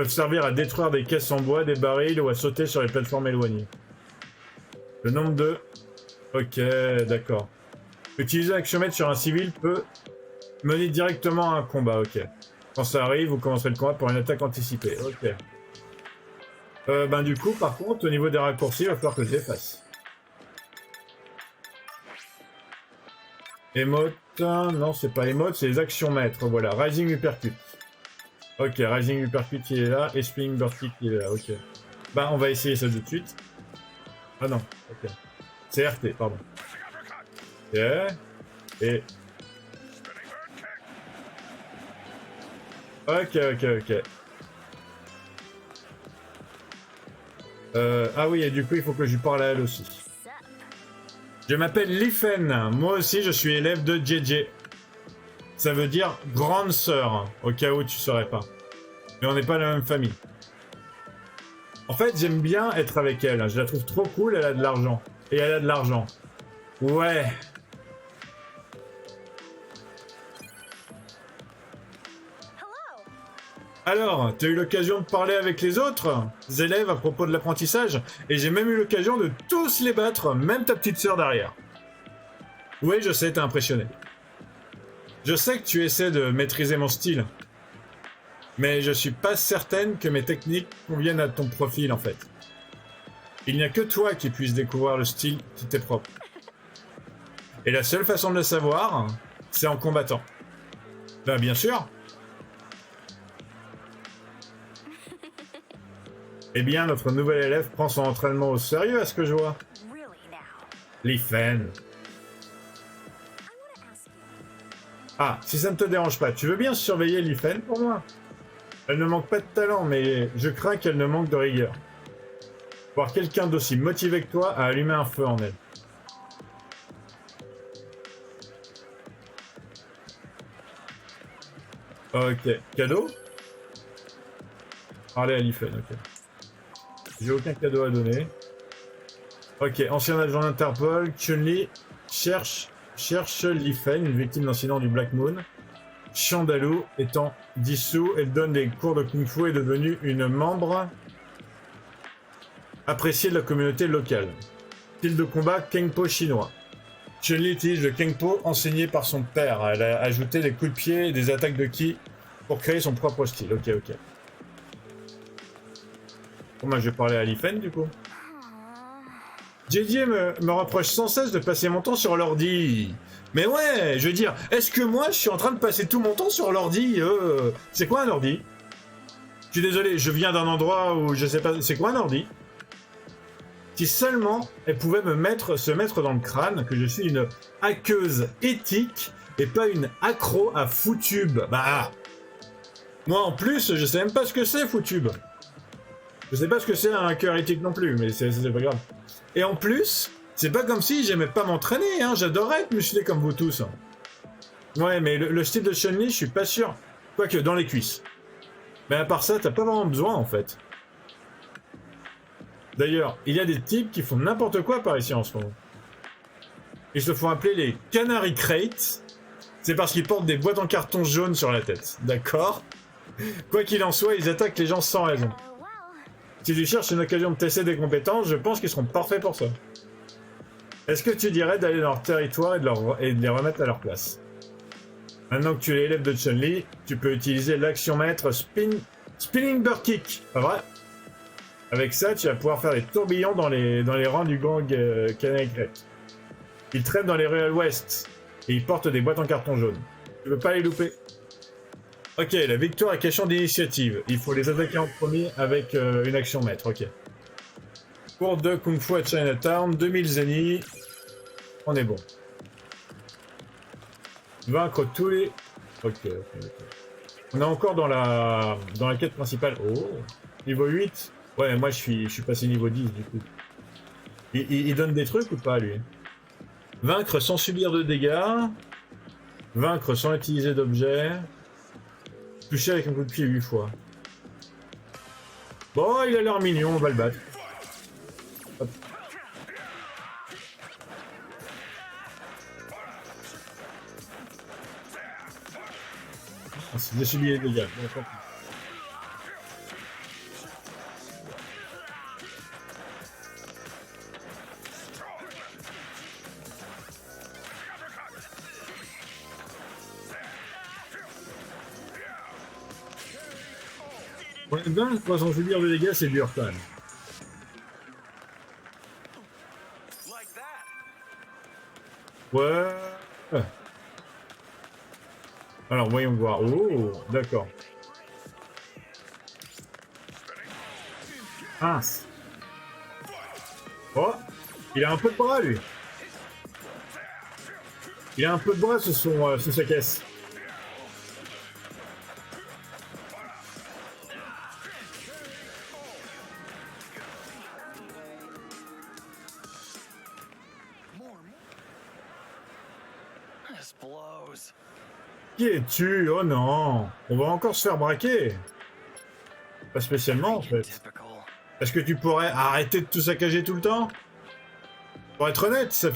servir à détruire des caisses en bois, des barils ou à sauter sur les plateformes éloignées. Le nombre de... Ok, d'accord. Utiliser l'action maître sur un civil peut mener directement à un combat, ok. Quand ça arrive, vous commencerez le combat pour une attaque anticipée, ok. Ben du coup, par contre, au niveau des raccourcis, il va falloir que je les fasse. Emote, non, c'est pas emote, c'est les actions maîtres, voilà. Rising Uppercut. Ok, Rising Uppercut, il est là, et Spinning Bird Kick, il est là, ok. Ben, on va essayer ça tout de suite. Ah non, ok. C'est RT, pardon. Ok. Et... Ok. Ah oui, et du coup, il faut que je lui parle à elle aussi. Je m'appelle Lifen. Moi aussi, je suis élève de JJ. Ça veut dire grande sœur, au cas où tu saurais pas. Mais on n'est pas la même famille. En fait, j'aime bien être avec elle. Je la trouve trop cool, elle a de l'argent. Et elle a de l'argent. Ouais. Alors, tu as eu l'occasion de parler avec les autres élèves à propos de l'apprentissage, et j'ai même eu l'occasion de tous les battre, même ta petite sœur derrière. Oui, je sais, t'es impressionné. Je sais que tu essaies de maîtriser mon style, mais je suis pas certaine que mes techniques conviennent à ton profil en fait. Il n'y a que toi qui puisse découvrir le style qui t'est propre. Et la seule façon de le savoir, c'est en combattant. Ben bien sûr. Eh bien, notre nouvel élève prend son entraînement au sérieux, à ce que je vois. Lifen. Ah, si ça ne te dérange pas, tu veux bien surveiller Lifen pour moi? Elle ne manque pas de talent, mais je crains qu'elle ne manque de rigueur. Voir quelqu'un d'aussi motivé que toi a allumé un feu en elle. Ok. Cadeau? Parlez à Lifen, ok. J'ai aucun cadeau à donner. Ok, ancien agent d'Interpol, Chun-Li cherche Lifen, une victime d'incident du Black Moon. Chandalu étant dissous, elle donne des cours de Kung Fu et est devenue une membre appréciée de la communauté locale. Style de combat Kengpo chinois. Chun-Li utilise le Kengpo enseigné par son père. Elle a ajouté des coups de pied et des attaques de ki pour créer son propre style. Ok. Bon, moi, je vais parler à Lifen, du coup. JJ me reproche sans cesse de passer mon temps sur l'ordi. Mais ouais, je veux dire, est-ce que moi, je suis en train de passer tout mon temps sur l'ordi C'est quoi un ordi? Je suis désolé, je viens d'un endroit où je sais pas... C'est quoi un ordi? Si seulement elle pouvait se mettre dans le crâne que je suis une hackeuse éthique et pas une accro à Foutube. Bah... Moi, en plus, je sais même pas ce que c'est, Foutube. Je sais pas ce que c'est un hacker éthique non plus, mais c'est pas grave. Et en plus, c'est pas comme si j'aimais pas m'entraîner, hein. J'adorerais être musclé comme vous tous. Ouais, mais le style de Chun-Li, je suis pas sûr. Quoique, dans les cuisses. Mais à part ça, t'as pas vraiment besoin, en fait. D'ailleurs, il y a des types qui font n'importe quoi par ici en ce moment. Ils se font appeler les Canary Crates. C'est parce qu'ils portent des boîtes en carton jaune sur la tête. D'accord? Quoi qu'il en soit, ils attaquent les gens sans raison. Si tu cherches une occasion de tester des compétences, je pense qu'ils seront parfaits pour ça. Est-ce que tu dirais d'aller dans leur territoire et de les remettre à leur place? Maintenant que tu es l'élève de Chun-Li, tu peux utiliser l'action maître Spinning Bird Kick. Pas vrai? Avec ça, tu vas pouvoir faire des tourbillons dans les rangs du gang Canary Crate. Ils traînent dans les rues à l'ouest et ils portent des boîtes en carton jaune. Tu veux pas les louper? Ok, la victoire est question d'initiative. Il faut les attaquer en premier avec une action maître, ok. Cours de Kung Fu à Chinatown, 2000 zeni. On est bon. Vaincre tous les... Ok. On est encore dans la quête principale. Oh, niveau 8. Ouais, moi je suis passé niveau 10 du coup. Il donne des trucs ou pas lui? Vaincre sans subir de dégâts. Vaincre sans utiliser d'objets. Toucher avec un coup de pied 8 fois. Bon, il a l'air mignon, on va le battre. Hop. Ah, c'est j'ai subi les dégâts. Bon, tant pis. Ouais, 20 sans subir de dégâts, c'est dur quand même. Ouais. Alors, voyons voir. Oh, d'accord. Mince. Oh, il a un peu de bras, lui. Il a un peu de bras sous sa caisse. This blows. Qui es-tu? Oh non. On va encore se faire braquer. Pas spécialement, en fait. Typical. Est-ce que tu pourrais arrêter de tout saccager tout le temps? Pour être honnête, ça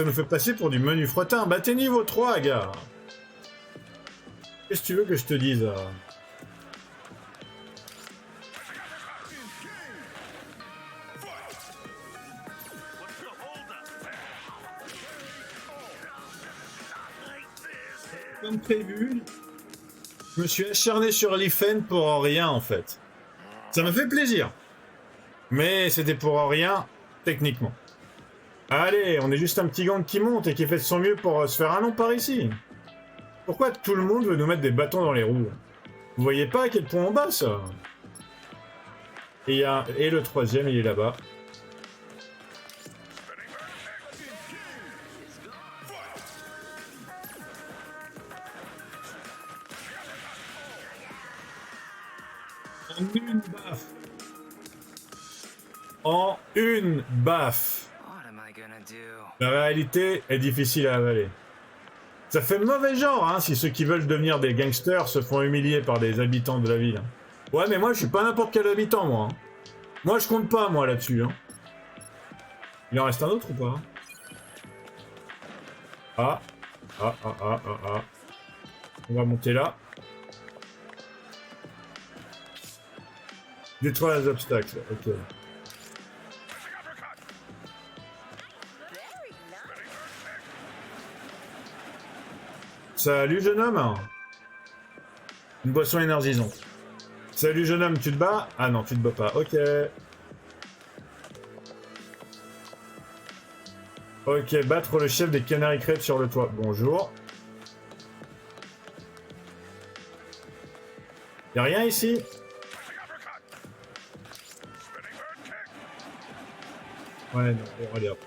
nous fait passer pour du menu fretin. Bah t'es niveau 3, gars. Qu'est-ce que tu veux que je te dise? Comme prévu, je me suis acharné sur Lifen pour rien, en fait. Ça me fait plaisir. Mais c'était pour rien, techniquement. Allez, on est juste un petit gang qui monte et qui fait de son mieux pour se faire un nom par ici. Pourquoi tout le monde veut nous mettre des bâtons dans les roues? Vous voyez pas à quel point on bat, ça? Et le troisième, il est là-bas. En une baffe. En une baffe. What am I gonna do? La réalité est difficile à avaler. Ça fait mauvais genre, hein, si ceux qui veulent devenir des gangsters se font humilier par des habitants de la ville. Ouais, mais moi, je suis pas n'importe quel habitant, moi. Hein. Moi, je compte pas, moi, là-dessus. Hein. Il en reste un autre ou pas? Ah. Ah. On va monter là. Détruire les obstacles, ok. Salut jeune homme. Une boisson énergisante. Salut jeune homme, tu te bats? Ah non, tu te bats pas, ok. Ok, battre le chef des Canary Crêpes sur le toit. Bonjour. Y'a rien ici? Ouais, non, bon, allez hop.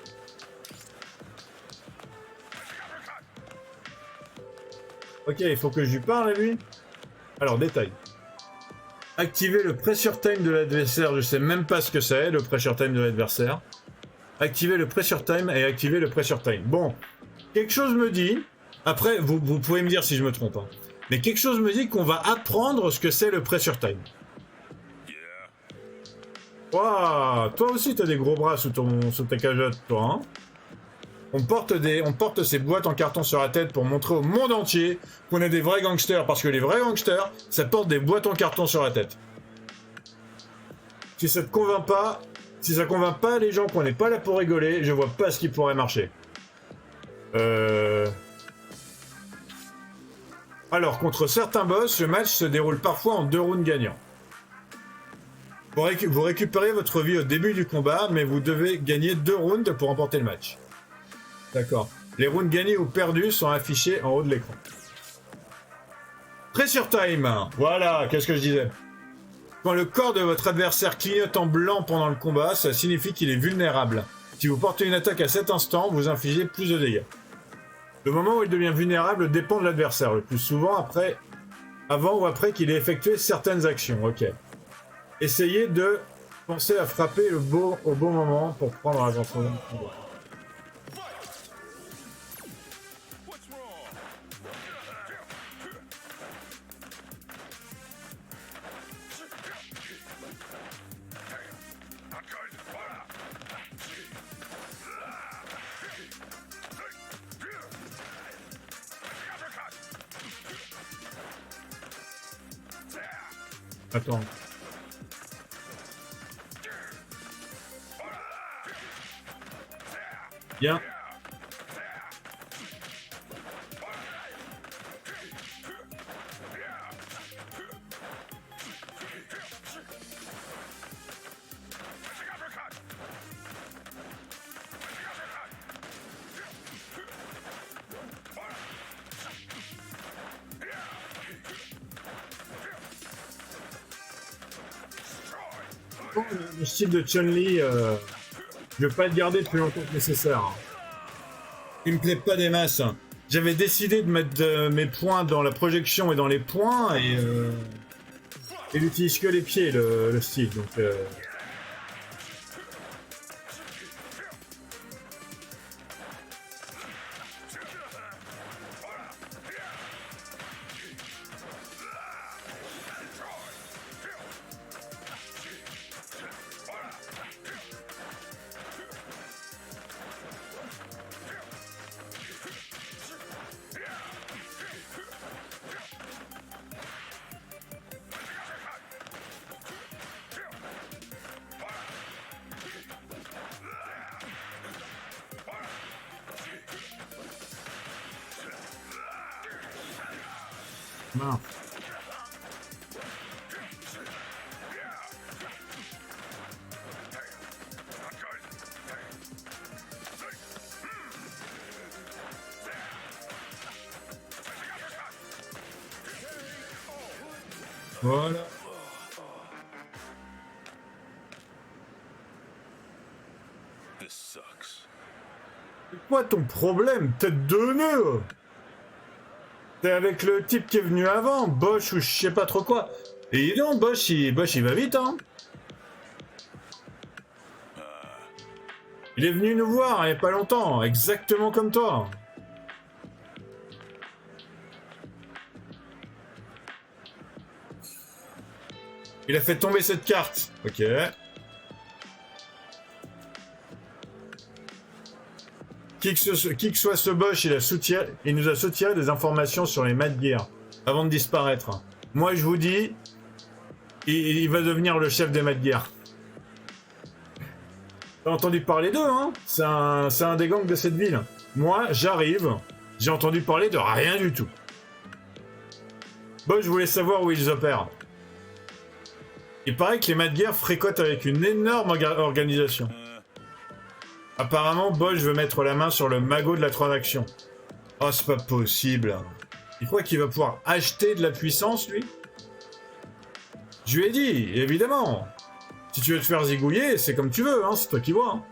Ok, il faut que je lui parle à lui. Alors, détail. Activer le pressure time de l'adversaire. Je sais même pas ce que c'est, le pressure time de l'adversaire. Activer le pressure time et activer le pressure time. Bon, quelque chose me dit... Après, vous pouvez me dire si je me trompe. Hein. Mais quelque chose me dit qu'on va apprendre ce que c'est le pressure time. Waouh, toi aussi t'as des gros bras sous ta cageotte, toi, hein. On porte ces boîtes en carton sur la tête pour montrer au monde entier qu'on est des vrais gangsters, parce que les vrais gangsters, ça porte des boîtes en carton sur la tête. Si ça te convainc pas, si ça convainc pas les gens qu'on n'est pas là pour rigoler, je vois pas ce qui pourrait marcher. Alors, contre certains boss, le match se déroule parfois en 2 rounds gagnants. Vous récupérez votre vie au début du combat, mais vous devez gagner 2 rounds pour remporter le match. D'accord. Les rounds gagnés ou perdus sont affichés en haut de l'écran. Pressure time. Voilà, qu'est-ce que je disais. Quand le corps de votre adversaire clignote en blanc pendant le combat, ça signifie qu'il est vulnérable. Si vous portez une attaque à cet instant, vous infligez plus de dégâts. Le moment où il devient vulnérable dépend de l'adversaire, le plus souvent avant ou après qu'il ait effectué certaines actions. Ok. Essayez de penser à frapper au bon moment pour prendre l'avantage du combat. Attends. Bien. Le style de Chun-Li, je vais pas le garder plus longtemps que nécessaire. Il me plaît pas des masses. J'avais décidé de mettre mes points dans la projection et dans les points et il utilise que les pieds le style. Donc mince. Voilà. This sucks. C'est quoi ton problème, tête de nœud? T'es avec le type qui est venu avant, Bosch ou je sais pas trop quoi. Et non, Bosch il va vite, hein. Il est venu nous voir il y a pas longtemps, exactement comme toi. Il a fait tomber cette carte. Ok. Qui que soit ce Bosch, il nous a soutiré des informations sur les Mad Gear avant de disparaître. Moi, je vous dis, il va devenir le chef des Mad Gear. T'as entendu parler d'eux, hein? C'est un des gangs de cette ville. Moi, j'arrive, j'ai entendu parler de rien du tout. Bosch voulait savoir où ils opèrent. Il paraît que les Mad Gear fréquentent avec une énorme organisation. Apparemment, Bosch veut mettre la main sur le magot de la transaction. Oh, c'est pas possible. Il croit qu'il va pouvoir acheter de la puissance, lui? Je lui ai dit, évidemment. Si tu veux te faire zigouiller, c'est comme tu veux, hein, c'est toi qui vois. Hein.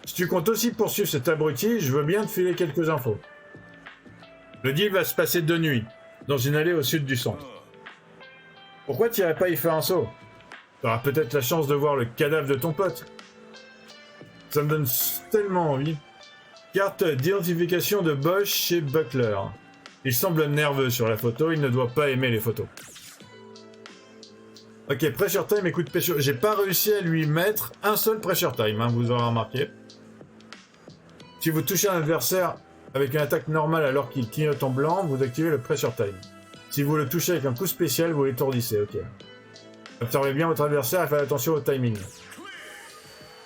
Si tu comptes aussi poursuivre cet abruti, je veux bien te filer quelques infos. Le deal va se passer de nuit, dans une allée au sud du centre. Pourquoi tu irais pas y faire un saut? Tu auras peut-être la chance de voir le cadavre de ton pote. Ça me donne tellement envie. Carte d'identification de Bosch chez Buckler. Il semble nerveux sur la photo, il ne doit pas aimer les photos. Ok, pressure time, écoute pressure. J'ai pas réussi à lui mettre un seul pressure time, hein, vous aurez remarqué. Si vous touchez un adversaire avec une attaque normale alors qu'il clignote en blanc, vous activez le pressure time. Si vous le touchez avec un coup spécial, vous l'étourdissez, ok. Observez bien votre adversaire et faites attention au timing.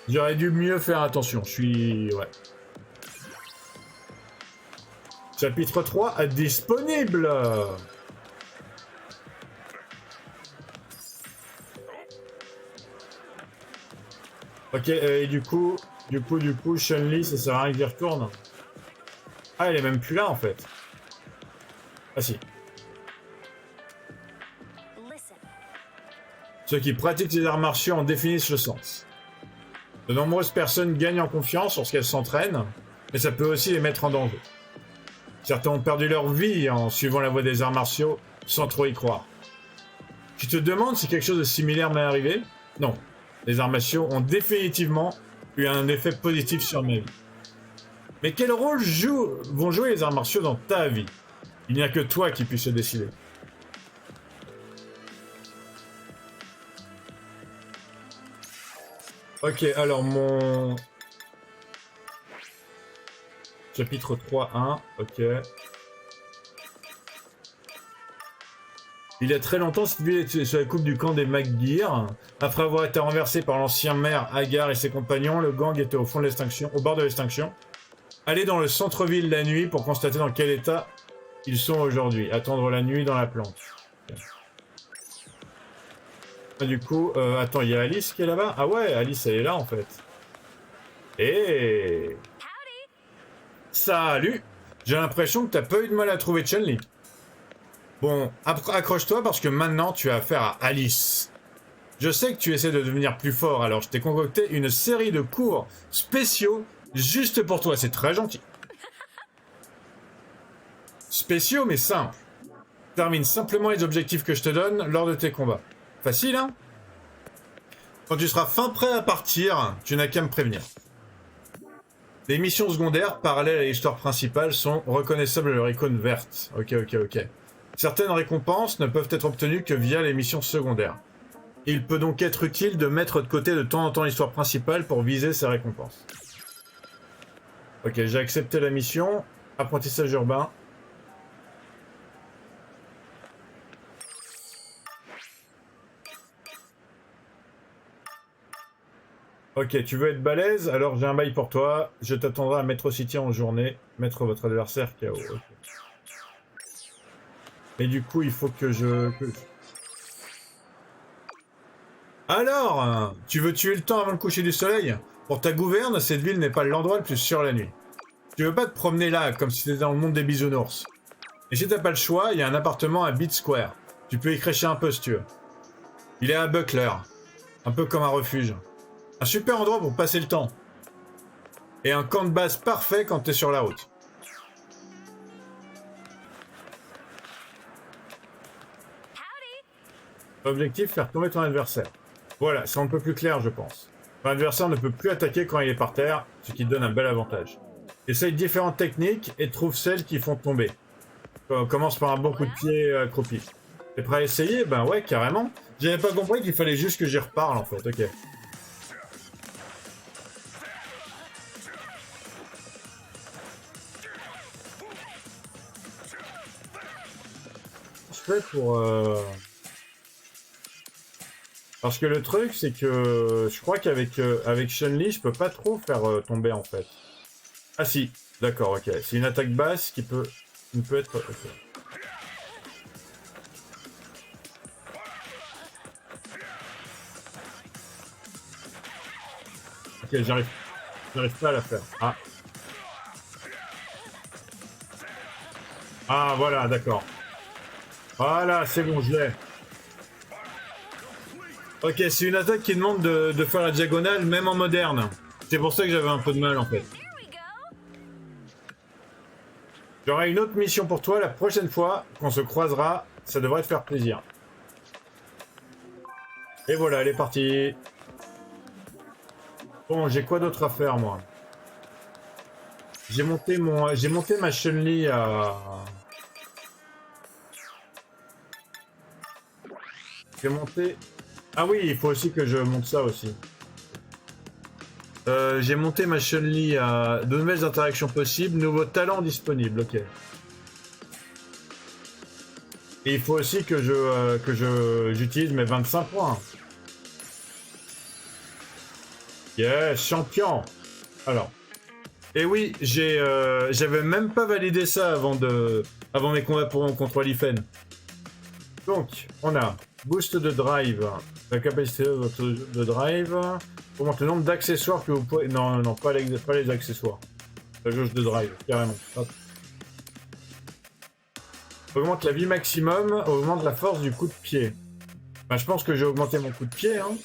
J'aurais dû mieux faire attention, je suis... ouais. Chapitre 3 à disponible. Ok, et du coup, Chun-Li, ça sert à rien qu'il retourne. Ah, elle est même plus là, en fait. Ah si. Ceux qui pratiquent les arts martiaux en définissent le sens. De nombreuses personnes gagnent en confiance lorsqu'elles s'entraînent, mais ça peut aussi les mettre en danger. Certains ont perdu leur vie en suivant la voie des arts martiaux sans trop y croire. Tu te demandes si quelque chose de similaire m'est arrivé? Non. Les arts martiaux ont définitivement eu un effet positif sur ma vie. Mais quel rôle vont jouer les arts martiaux dans ta vie? Il n'y a que toi qui puisses le décider. Ok, alors mon... Chapitre 3.1, ok. Il y a très longtemps, cette ville était sous la coupe du camp des Magdir. Après avoir été renversé par l'ancien maire Hagar et ses compagnons, le gang était au fond de l'extinction, au bord de l'extinction. Allez dans le centre-ville la nuit pour constater dans quel état ils sont aujourd'hui. Attendre la nuit dans la plante. Ah, du coup, attends, il y a Alice qui est là-bas? Ah ouais, Alice, elle est là en fait. Et salut! J'ai l'impression que t'as pas eu de mal à trouver Chun-Li. Bon, accroche-toi parce que maintenant tu as affaire à Alice. Je sais que tu essaies de devenir plus fort, alors je t'ai concocté une série de cours spéciaux juste pour toi. C'est très gentil. Spéciaux mais simples. Termine simplement les objectifs que je te donne lors de tes combats. Facile, hein? Quand tu seras fin prêt à partir, tu n'as qu'à me prévenir. Les missions secondaires, parallèles à l'histoire principale, sont reconnaissables à leur icône verte. Ok. Certaines récompenses ne peuvent être obtenues que via les missions secondaires. Il peut donc être utile de mettre de côté de temps en temps l'histoire principale pour viser ces récompenses. Ok, j'ai accepté la mission. Apprentissage urbain. Ok, tu veux être balèze? Alors j'ai un bail pour toi. Je t'attendrai à Metro City en journée. Mettre votre adversaire KO. Okay. Et du coup, il faut que je... Alors, tu veux tuer le temps avant le coucher du soleil? Pour ta gouverne, cette ville n'est pas l'endroit le plus sûr la nuit. Tu veux pas te promener là, comme si t'étais dans le monde des bisounours. Et si t'as pas le choix, il y a un appartement à Beat Square. Tu peux y crécher un peu si tu veux. Il est à Buckler. Un peu comme un refuge. Un super endroit pour passer le temps. Et un camp de base parfait quand t'es sur la route. Objectif, faire tomber ton adversaire. Voilà, c'est un peu plus clair, je pense. Ton adversaire ne peut plus attaquer quand il est par terre, ce qui te donne un bel avantage. Essaye différentes techniques et trouve celles qui font tomber. Commence par un bon coup de pied accroupi. T'es prêt à essayer? Ben ouais, carrément. J'avais pas compris qu'il fallait juste que j'y reparle en fait, ok. Je fais pour... Parce que le truc, c'est que je crois qu'avec avec Chun-Li, je peux pas trop faire tomber en fait. Ah si, d'accord, ok. C'est une attaque basse qui peut être... Ok, ok, j'arrive pas à la faire. Ah. Ah voilà, d'accord. Voilà, c'est bon, je l'ai. Ok, c'est une attaque qui demande de faire la diagonale, même en moderne. C'est pour ça que j'avais un peu de mal, en fait. J'aurai une autre mission pour toi la prochaine fois qu'on se croisera. Ça devrait te faire plaisir. Et voilà, elle est partie. Bon, j'ai quoi d'autre à faire, moi? J'ai monté ma Chun-Li à... J'ai monté... Ah oui, il faut aussi que je monte ça aussi. J'ai monté ma Chun-Li à de nouvelles interactions possibles, nouveaux talents disponibles, ok. Et il faut aussi que j'utilise mes 25 points. Yes, champion. Alors. Et oui, j'avais même pas validé ça avant mes combats contre Lifen. Donc, on a boost de drive, la capacité de drive, augmente le nombre d'accessoires que vous pouvez... Non, pas les accessoires. La jauge de drive, carrément. Hop. Augmente la vie maximum, augmente la force du coup de pied. Ben, je pense que j'ai augmenté mon coup de pied. Hein.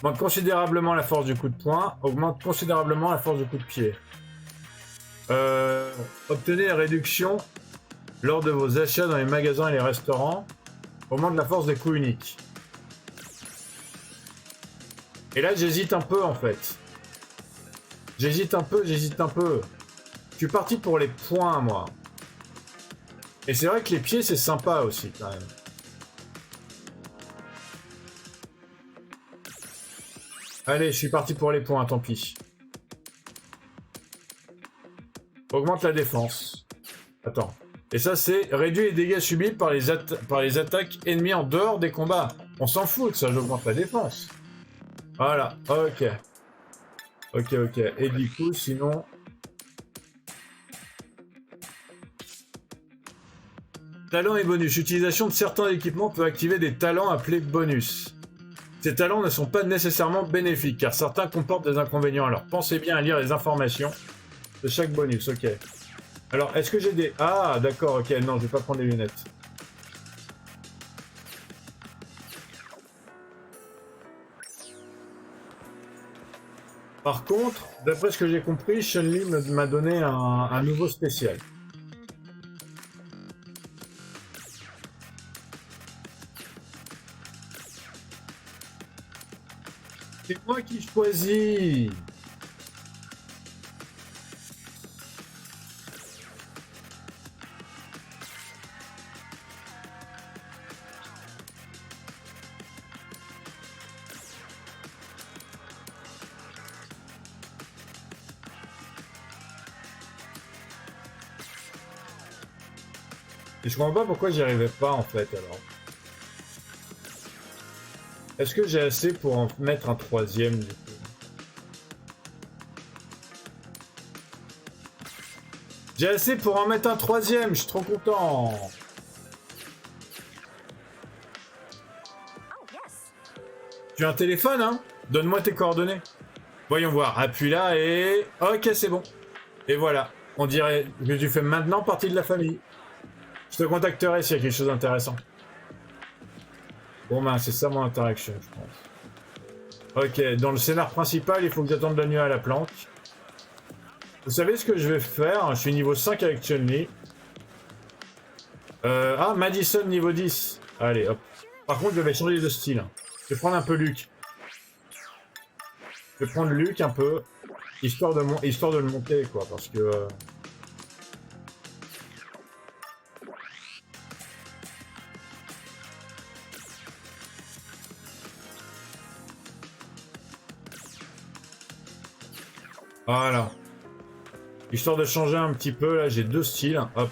Augmente considérablement la force du coup de poing, augmente considérablement la force du coup de pied. Obtenez la réduction lors de vos achats dans les magasins et les restaurants. Augmente la force des coups uniques. Et là, j'hésite un peu, en fait. J'hésite un peu. Je suis parti pour les points, moi. Et c'est vrai que les pieds, c'est sympa aussi, quand même. Allez, je suis parti pour les points, tant pis. Augmente la défense. Attends. Et ça, c'est réduit les dégâts subis par les attaques ennemies en dehors des combats. On s'en fout de ça, j'augmente la défense. Voilà, ok. Ok. Et du coup, sinon... Talents et bonus. L'utilisation de certains équipements peut activer des talents appelés bonus. Ces talents ne sont pas nécessairement bénéfiques, car certains comportent des inconvénients. Alors, pensez bien à lire les informations de chaque bonus, ok. Alors, est-ce que j'ai des... Ah, d'accord, ok, non, je vais pas prendre les lunettes. Par contre, d'après ce que j'ai compris, Chun-Li m'a donné un nouveau spécial. C'est moi qui choisis. Et je comprends pas pourquoi j'y arrivais pas en fait alors. Est-ce que j'ai assez pour en mettre un troisième du coup? J'ai assez pour en mettre un troisième, je suis trop content. Oh, yes. Tu as un téléphone, hein? Donne-moi tes coordonnées. Voyons voir. Appuie là et... Ok, c'est bon. Et voilà. On dirait que tu fais maintenant partie de la famille. Je te contacterai s'il y a quelque chose d'intéressant. Bon ben, c'est ça mon interaction, je pense. Ok, dans le scénar principal, il faut que j'attende la nuit à la planque. Vous savez ce que je vais faire? Je suis niveau 5 avec Chun-Li. Ah, Madison niveau 10. Allez, hop. Par contre, je vais changer de style. Je vais prendre un peu Luke. Je vais prendre Luke un peu, histoire de le monter, quoi, parce que... Voilà. Histoire de changer un petit peu, là, j'ai deux styles. Hop.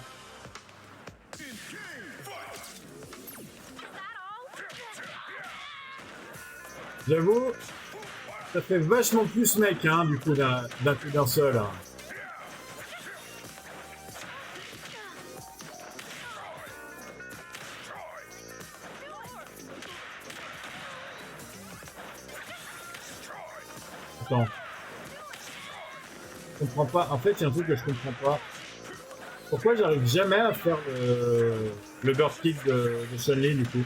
J'avoue, ça fait vachement plus mec, hein, du coup, d'un coup d'un seul. Hein. Attends. Je comprends pas. En fait, il y a un truc que je comprends pas. Pourquoi j'arrive jamais à faire le bird kick de Chun-Li, du coup?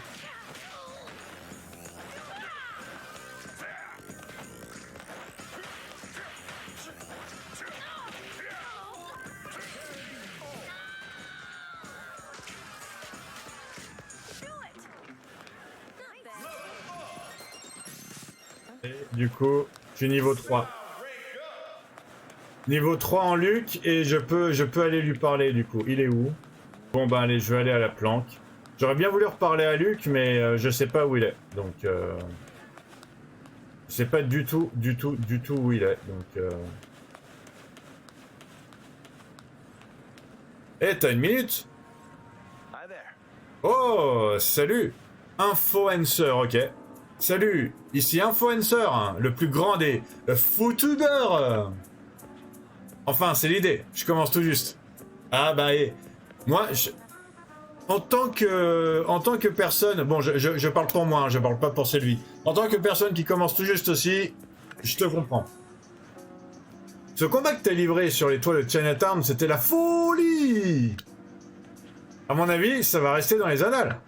Et du coup, je suis niveau 3. Niveau 3 en Luc, et je peux aller lui parler, du coup. Il est où? Bon, bah allez, je vais aller à la planque. J'aurais bien voulu reparler à Luc, mais je sais pas où il est. Donc, je sais pas du tout où il est. Donc, Eh, t'as une minute? Hi there. Oh, salut! Influencer, ok. Salut, ici Influencer, hein, le plus grand des footubeurs. Enfin, c'est l'idée, je commence tout juste. Ah bah, et moi, en tant que personne, bon, je parle pour moi, hein, je parle pas pour Sylvie. En tant que personne qui commence tout juste aussi, je te comprends. Ce combat que t'as livré sur les toits de Chinatown, c'était la folie! À mon avis, ça va rester dans les annales.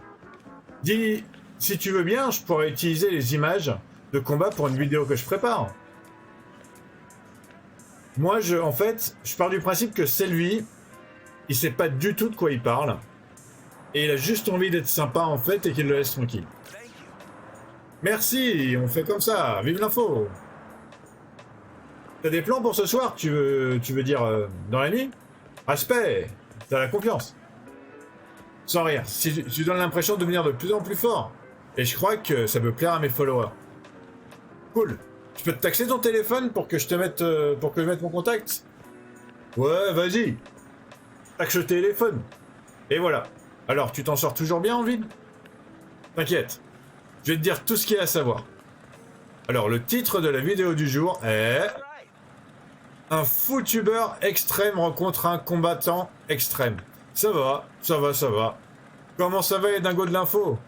Dis, si tu veux bien, je pourrais utiliser les images de combat pour une vidéo que je prépare. Moi, en fait, je pars du principe que c'est lui, il sait pas du tout de quoi il parle, et il a juste envie d'être sympa, en fait, et qu'il le laisse tranquille. Merci, on fait comme ça, vive l'info. T'as des plans pour ce soir, tu veux dire dans la nuit? Respect, t'as la confiance. Sans rire, si tu donnes l'impression de devenir de plus en plus fort, et je crois que ça peut plaire à mes followers. Cool. Je peux te taxer ton téléphone pour que je mette mon contact? Ouais, vas-y. Taxe le téléphone. Et voilà. Alors, tu t'en sors toujours bien en ville? T'inquiète. Je vais te dire tout ce qu'il y a à savoir. Alors, le titre de la vidéo du jour est... Un footubeur extrême rencontre un combattant extrême. Ça va, ça va, ça va. Comment ça va les dingos de l'info?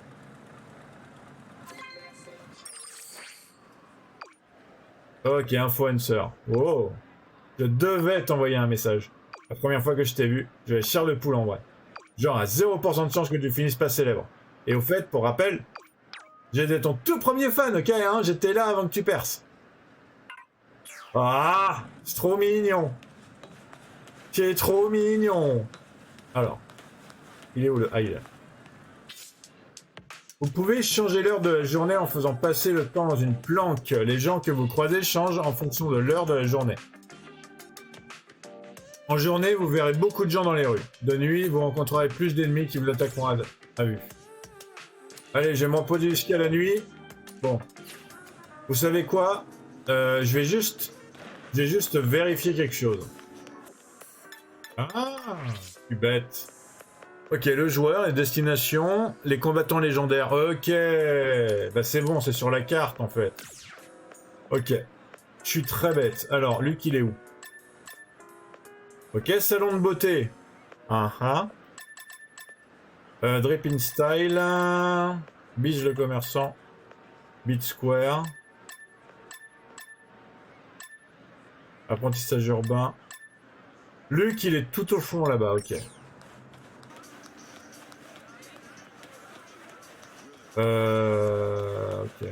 Ok, influencer. Oh. Je devais t'envoyer un message. La première fois que je t'ai vu, j'avais chair de poule en vrai. Genre à 0% de chance que tu finisses pas célèbre. Et au fait, pour rappel, j'étais ton tout premier fan, ok hein? J'étais là avant que tu perces. Ah, c'est trop mignon. C'est trop mignon. Alors, il est où le... Ah, il est là. Vous pouvez changer l'heure de la journée en faisant passer le temps dans une planque. Les gens que vous croisez changent en fonction de l'heure de la journée. En journée, vous verrez beaucoup de gens dans les rues. De nuit, vous rencontrerez plus d'ennemis qui vous attaqueront à vue. Allez, je vais m'emposer jusqu'à la nuit. Bon. Vous savez quoi? Je vais juste vérifier quelque chose. Ah, je suis bête. Ok, le joueur, les destinations, les combattants légendaires. Ok, bah c'est bon, c'est sur la carte en fait. Ok, je suis très bête. Alors, Luc, il est où? Ok, salon de beauté. Drip in Style. Beach le commerçant. Beat Square. Apprentissage urbain. Luc, il est tout au fond là-bas, ok. Ok.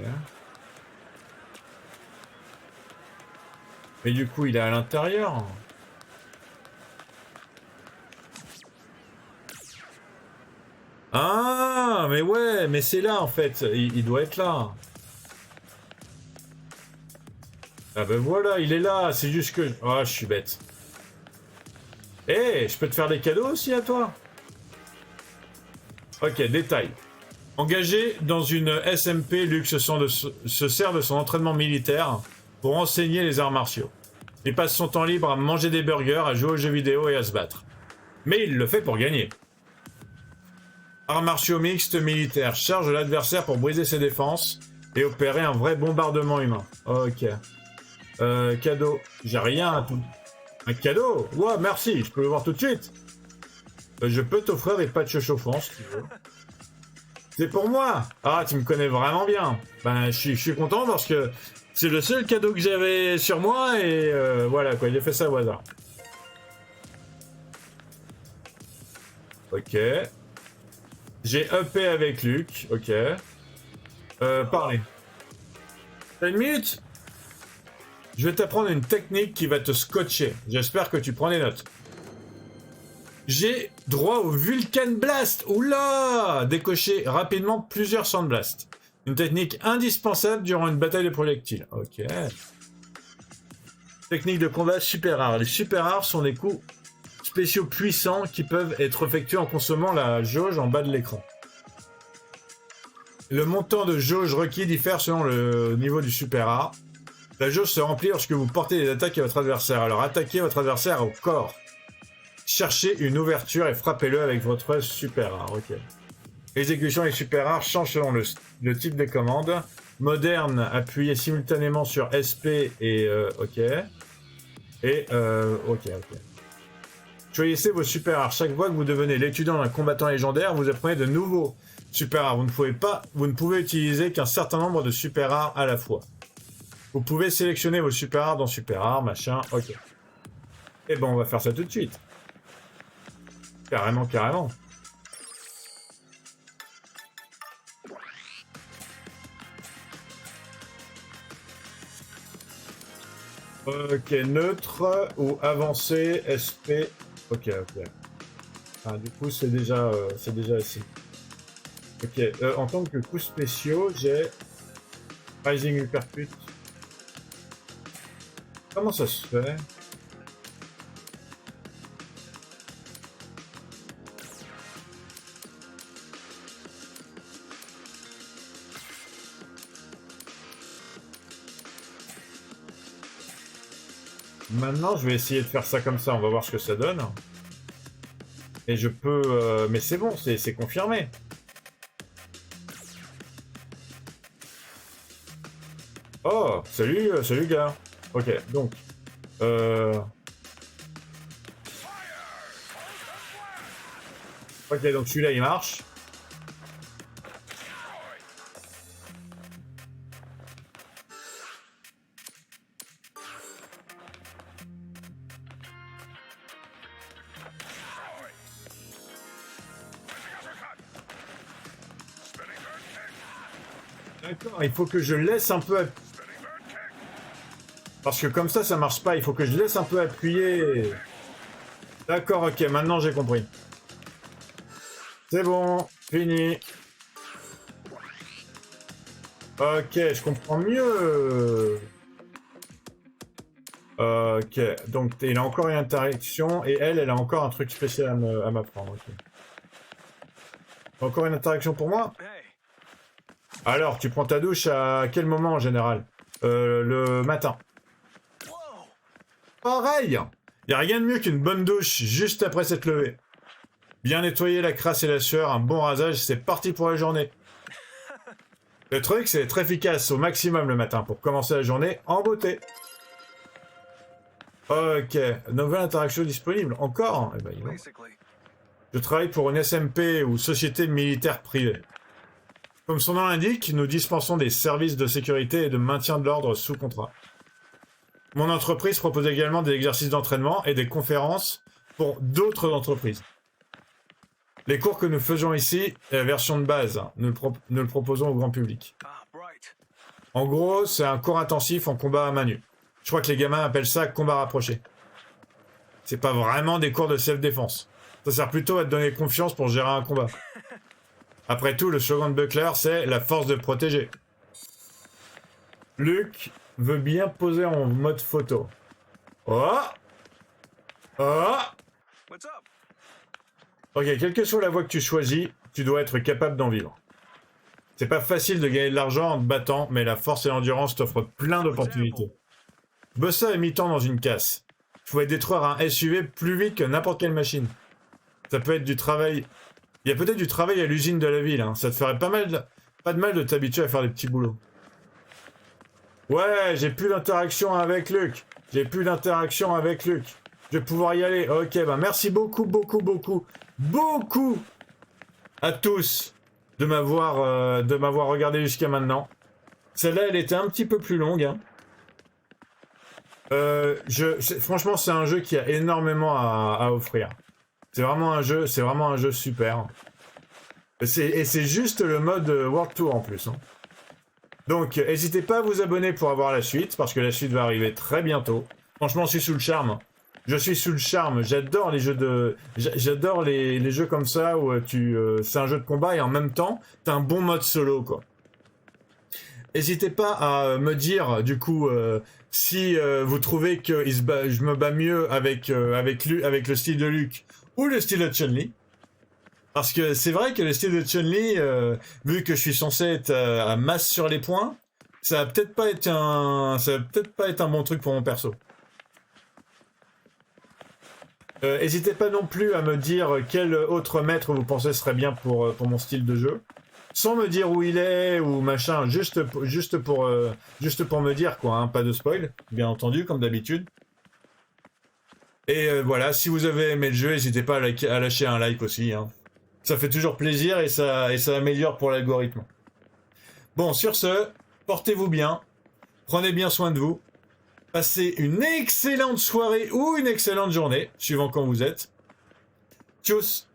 Mais du coup, il est à l'intérieur. Ah, mais ouais, mais c'est là en fait. Il doit être là. Ah ben voilà, il est là. C'est juste que... Ah, je suis bête. Eh, je peux te faire des cadeaux aussi à toi? Ok, détail. Engagé dans une SMP, Luc se sert de son entraînement militaire pour enseigner les arts martiaux. Il passe son temps libre à manger des burgers, à jouer aux jeux vidéo et à se battre. Mais il le fait pour gagner. Arts martiaux mixtes militaires. Charge l'adversaire pour briser ses défenses et opérer un vrai bombardement humain. Ok. Cadeau. J'ai rien à tout. Un cadeau? Ouais, merci, je peux le voir tout de suite. Je peux t'offrir des patchs chauffants si tu veux. C'est pour moi. Ah, tu me connais vraiment bien. Ben, je suis content parce que c'est le seul cadeau que j'avais sur moi et voilà quoi, il a fait ça au hasard. Ok. J'ai uppé avec Luc, ok. Parlez. T'as une minute? Je vais t'apprendre une technique qui va te scotcher. J'espère que tu prends des notes. J'ai droit au Vulcan Blast. Oula! Décocher rapidement plusieurs Sandblast. Une technique indispensable durant une bataille de projectiles. Ok. Technique de combat super rare. Les super rares sont des coups spéciaux puissants qui peuvent être effectués en consommant la jauge en bas de l'écran. Le montant de jauge requis diffère selon le niveau du super rare. La jauge se remplit lorsque vous portez des attaques à votre adversaire. Alors attaquez votre adversaire au corps. Cherchez une ouverture et frappez-le avec votre super rare. Ok. Exécution des super rares change selon le type de commande. Moderne, appuyez simultanément sur SP et ok. Et ok. Choisissez vos super rares. Chaque fois que vous devenez l'étudiant d'un combattant légendaire, vous apprenez de nouveaux super rares. Vous ne pouvez utiliser qu'un certain nombre de super rares à la fois. Vous pouvez sélectionner vos super rares dans super rares, machin, ok. Et ben on va faire ça tout de suite. Carrément, carrément. Ok, neutre ou avancé, SP. Ok. Ah, du coup, c'est déjà ici. Ok, en tant que coups spéciaux, j'ai Rising Uppercut. Comment ça se fait? Maintenant, je vais essayer de faire ça comme ça. On va voir ce que ça donne. Et je peux... mais c'est bon, c'est confirmé. Oh, salut, salut gars. Ok, donc... Ok, donc celui-là, il marche. D'accord, il faut que je laisse un peu... Parce que comme ça marche pas. Il faut que je laisse un peu appuyer. D'accord, ok, maintenant j'ai compris. C'est bon, fini. Ok, je comprends mieux. Ok, donc il a encore une interaction et elle a encore un truc spécial à m'apprendre. Okay. Encore une interaction pour moi? Alors, tu prends ta douche à quel moment en général? Le matin. Pareil! Y a rien de mieux qu'une bonne douche juste après s'être levé. Bien nettoyer la crasse et la sueur, un bon rasage, c'est parti pour la journée. Le truc, c'est être efficace au maximum le matin pour commencer la journée en beauté. Ok, nouvelle interaction disponible. Encore? Eh ben, je travaille pour une SMP ou société militaire privée. Comme son nom l'indique, nous dispensons des services de sécurité et de maintien de l'ordre sous contrat. Mon entreprise propose également des exercices d'entraînement et des conférences pour d'autres entreprises. Les cours que nous faisons ici est la version de base. Nous le proposons au grand public. En gros, c'est un cours intensif en combat à main nue. Je crois que les gamins appellent ça combat rapproché. C'est pas vraiment des cours de self-défense. Ça sert plutôt à te donner confiance pour gérer un combat. Après tout, le slogan de Buckler, c'est la force de protéger. Luke veut bien poser en mode photo. Oh! Oh! Ok, quelle que soit la voie que tu choisis, tu dois être capable d'en vivre. C'est pas facile de gagner de l'argent en te battant, mais la force et l'endurance t'offrent plein d'opportunités. Bossa à mi-temps dans une casse. Tu pouvais détruire un SUV plus vite que n'importe quelle machine. Ça peut être du travail... Il y a peut-être du travail à l'usine de la ville, hein. Ça te ferait pas de mal de t'habituer à faire des petits boulots. Ouais, j'ai plus d'interaction avec Luke. J'ai plus d'interaction avec Luke. Je vais pouvoir y aller. Ok, bah merci beaucoup à tous de m'avoir regardé jusqu'à maintenant. Celle-là, elle était un petit peu plus longue. Hein. Franchement, c'est un jeu qui a énormément à offrir. C'est vraiment un jeu super. Et c'est juste le mode World Tour en plus. Hein. Donc, n'hésitez pas à vous abonner pour avoir la suite, parce que la suite va arriver très bientôt. Franchement, je suis sous le charme. Je suis sous le charme. J'adore les jeux j'adore les jeux comme ça où c'est un jeu de combat et en même temps, t'as un bon mode solo, quoi. N'hésitez pas à me dire, du coup, si vous trouvez que je me bats mieux avec le style de Luke ou le style de Chun-Li. Parce que c'est vrai que le style de Chun-Li, vu que je suis censé être à masse sur les points, ça va peut-être pas être un bon truc pour mon perso. N'hésitez pas non plus à me dire quel autre maître vous pensez serait bien pour mon style de jeu. Sans me dire où il est ou machin, juste pour me dire quoi, hein, pas de spoil, bien entendu, comme d'habitude. Et voilà, si vous avez aimé le jeu, n'hésitez pas à lâcher un like aussi. Hein. Ça fait toujours plaisir et ça améliore pour l'algorithme. Bon, sur ce, portez-vous bien, prenez bien soin de vous, passez une excellente soirée ou une excellente journée, suivant quand vous êtes. Tchuss!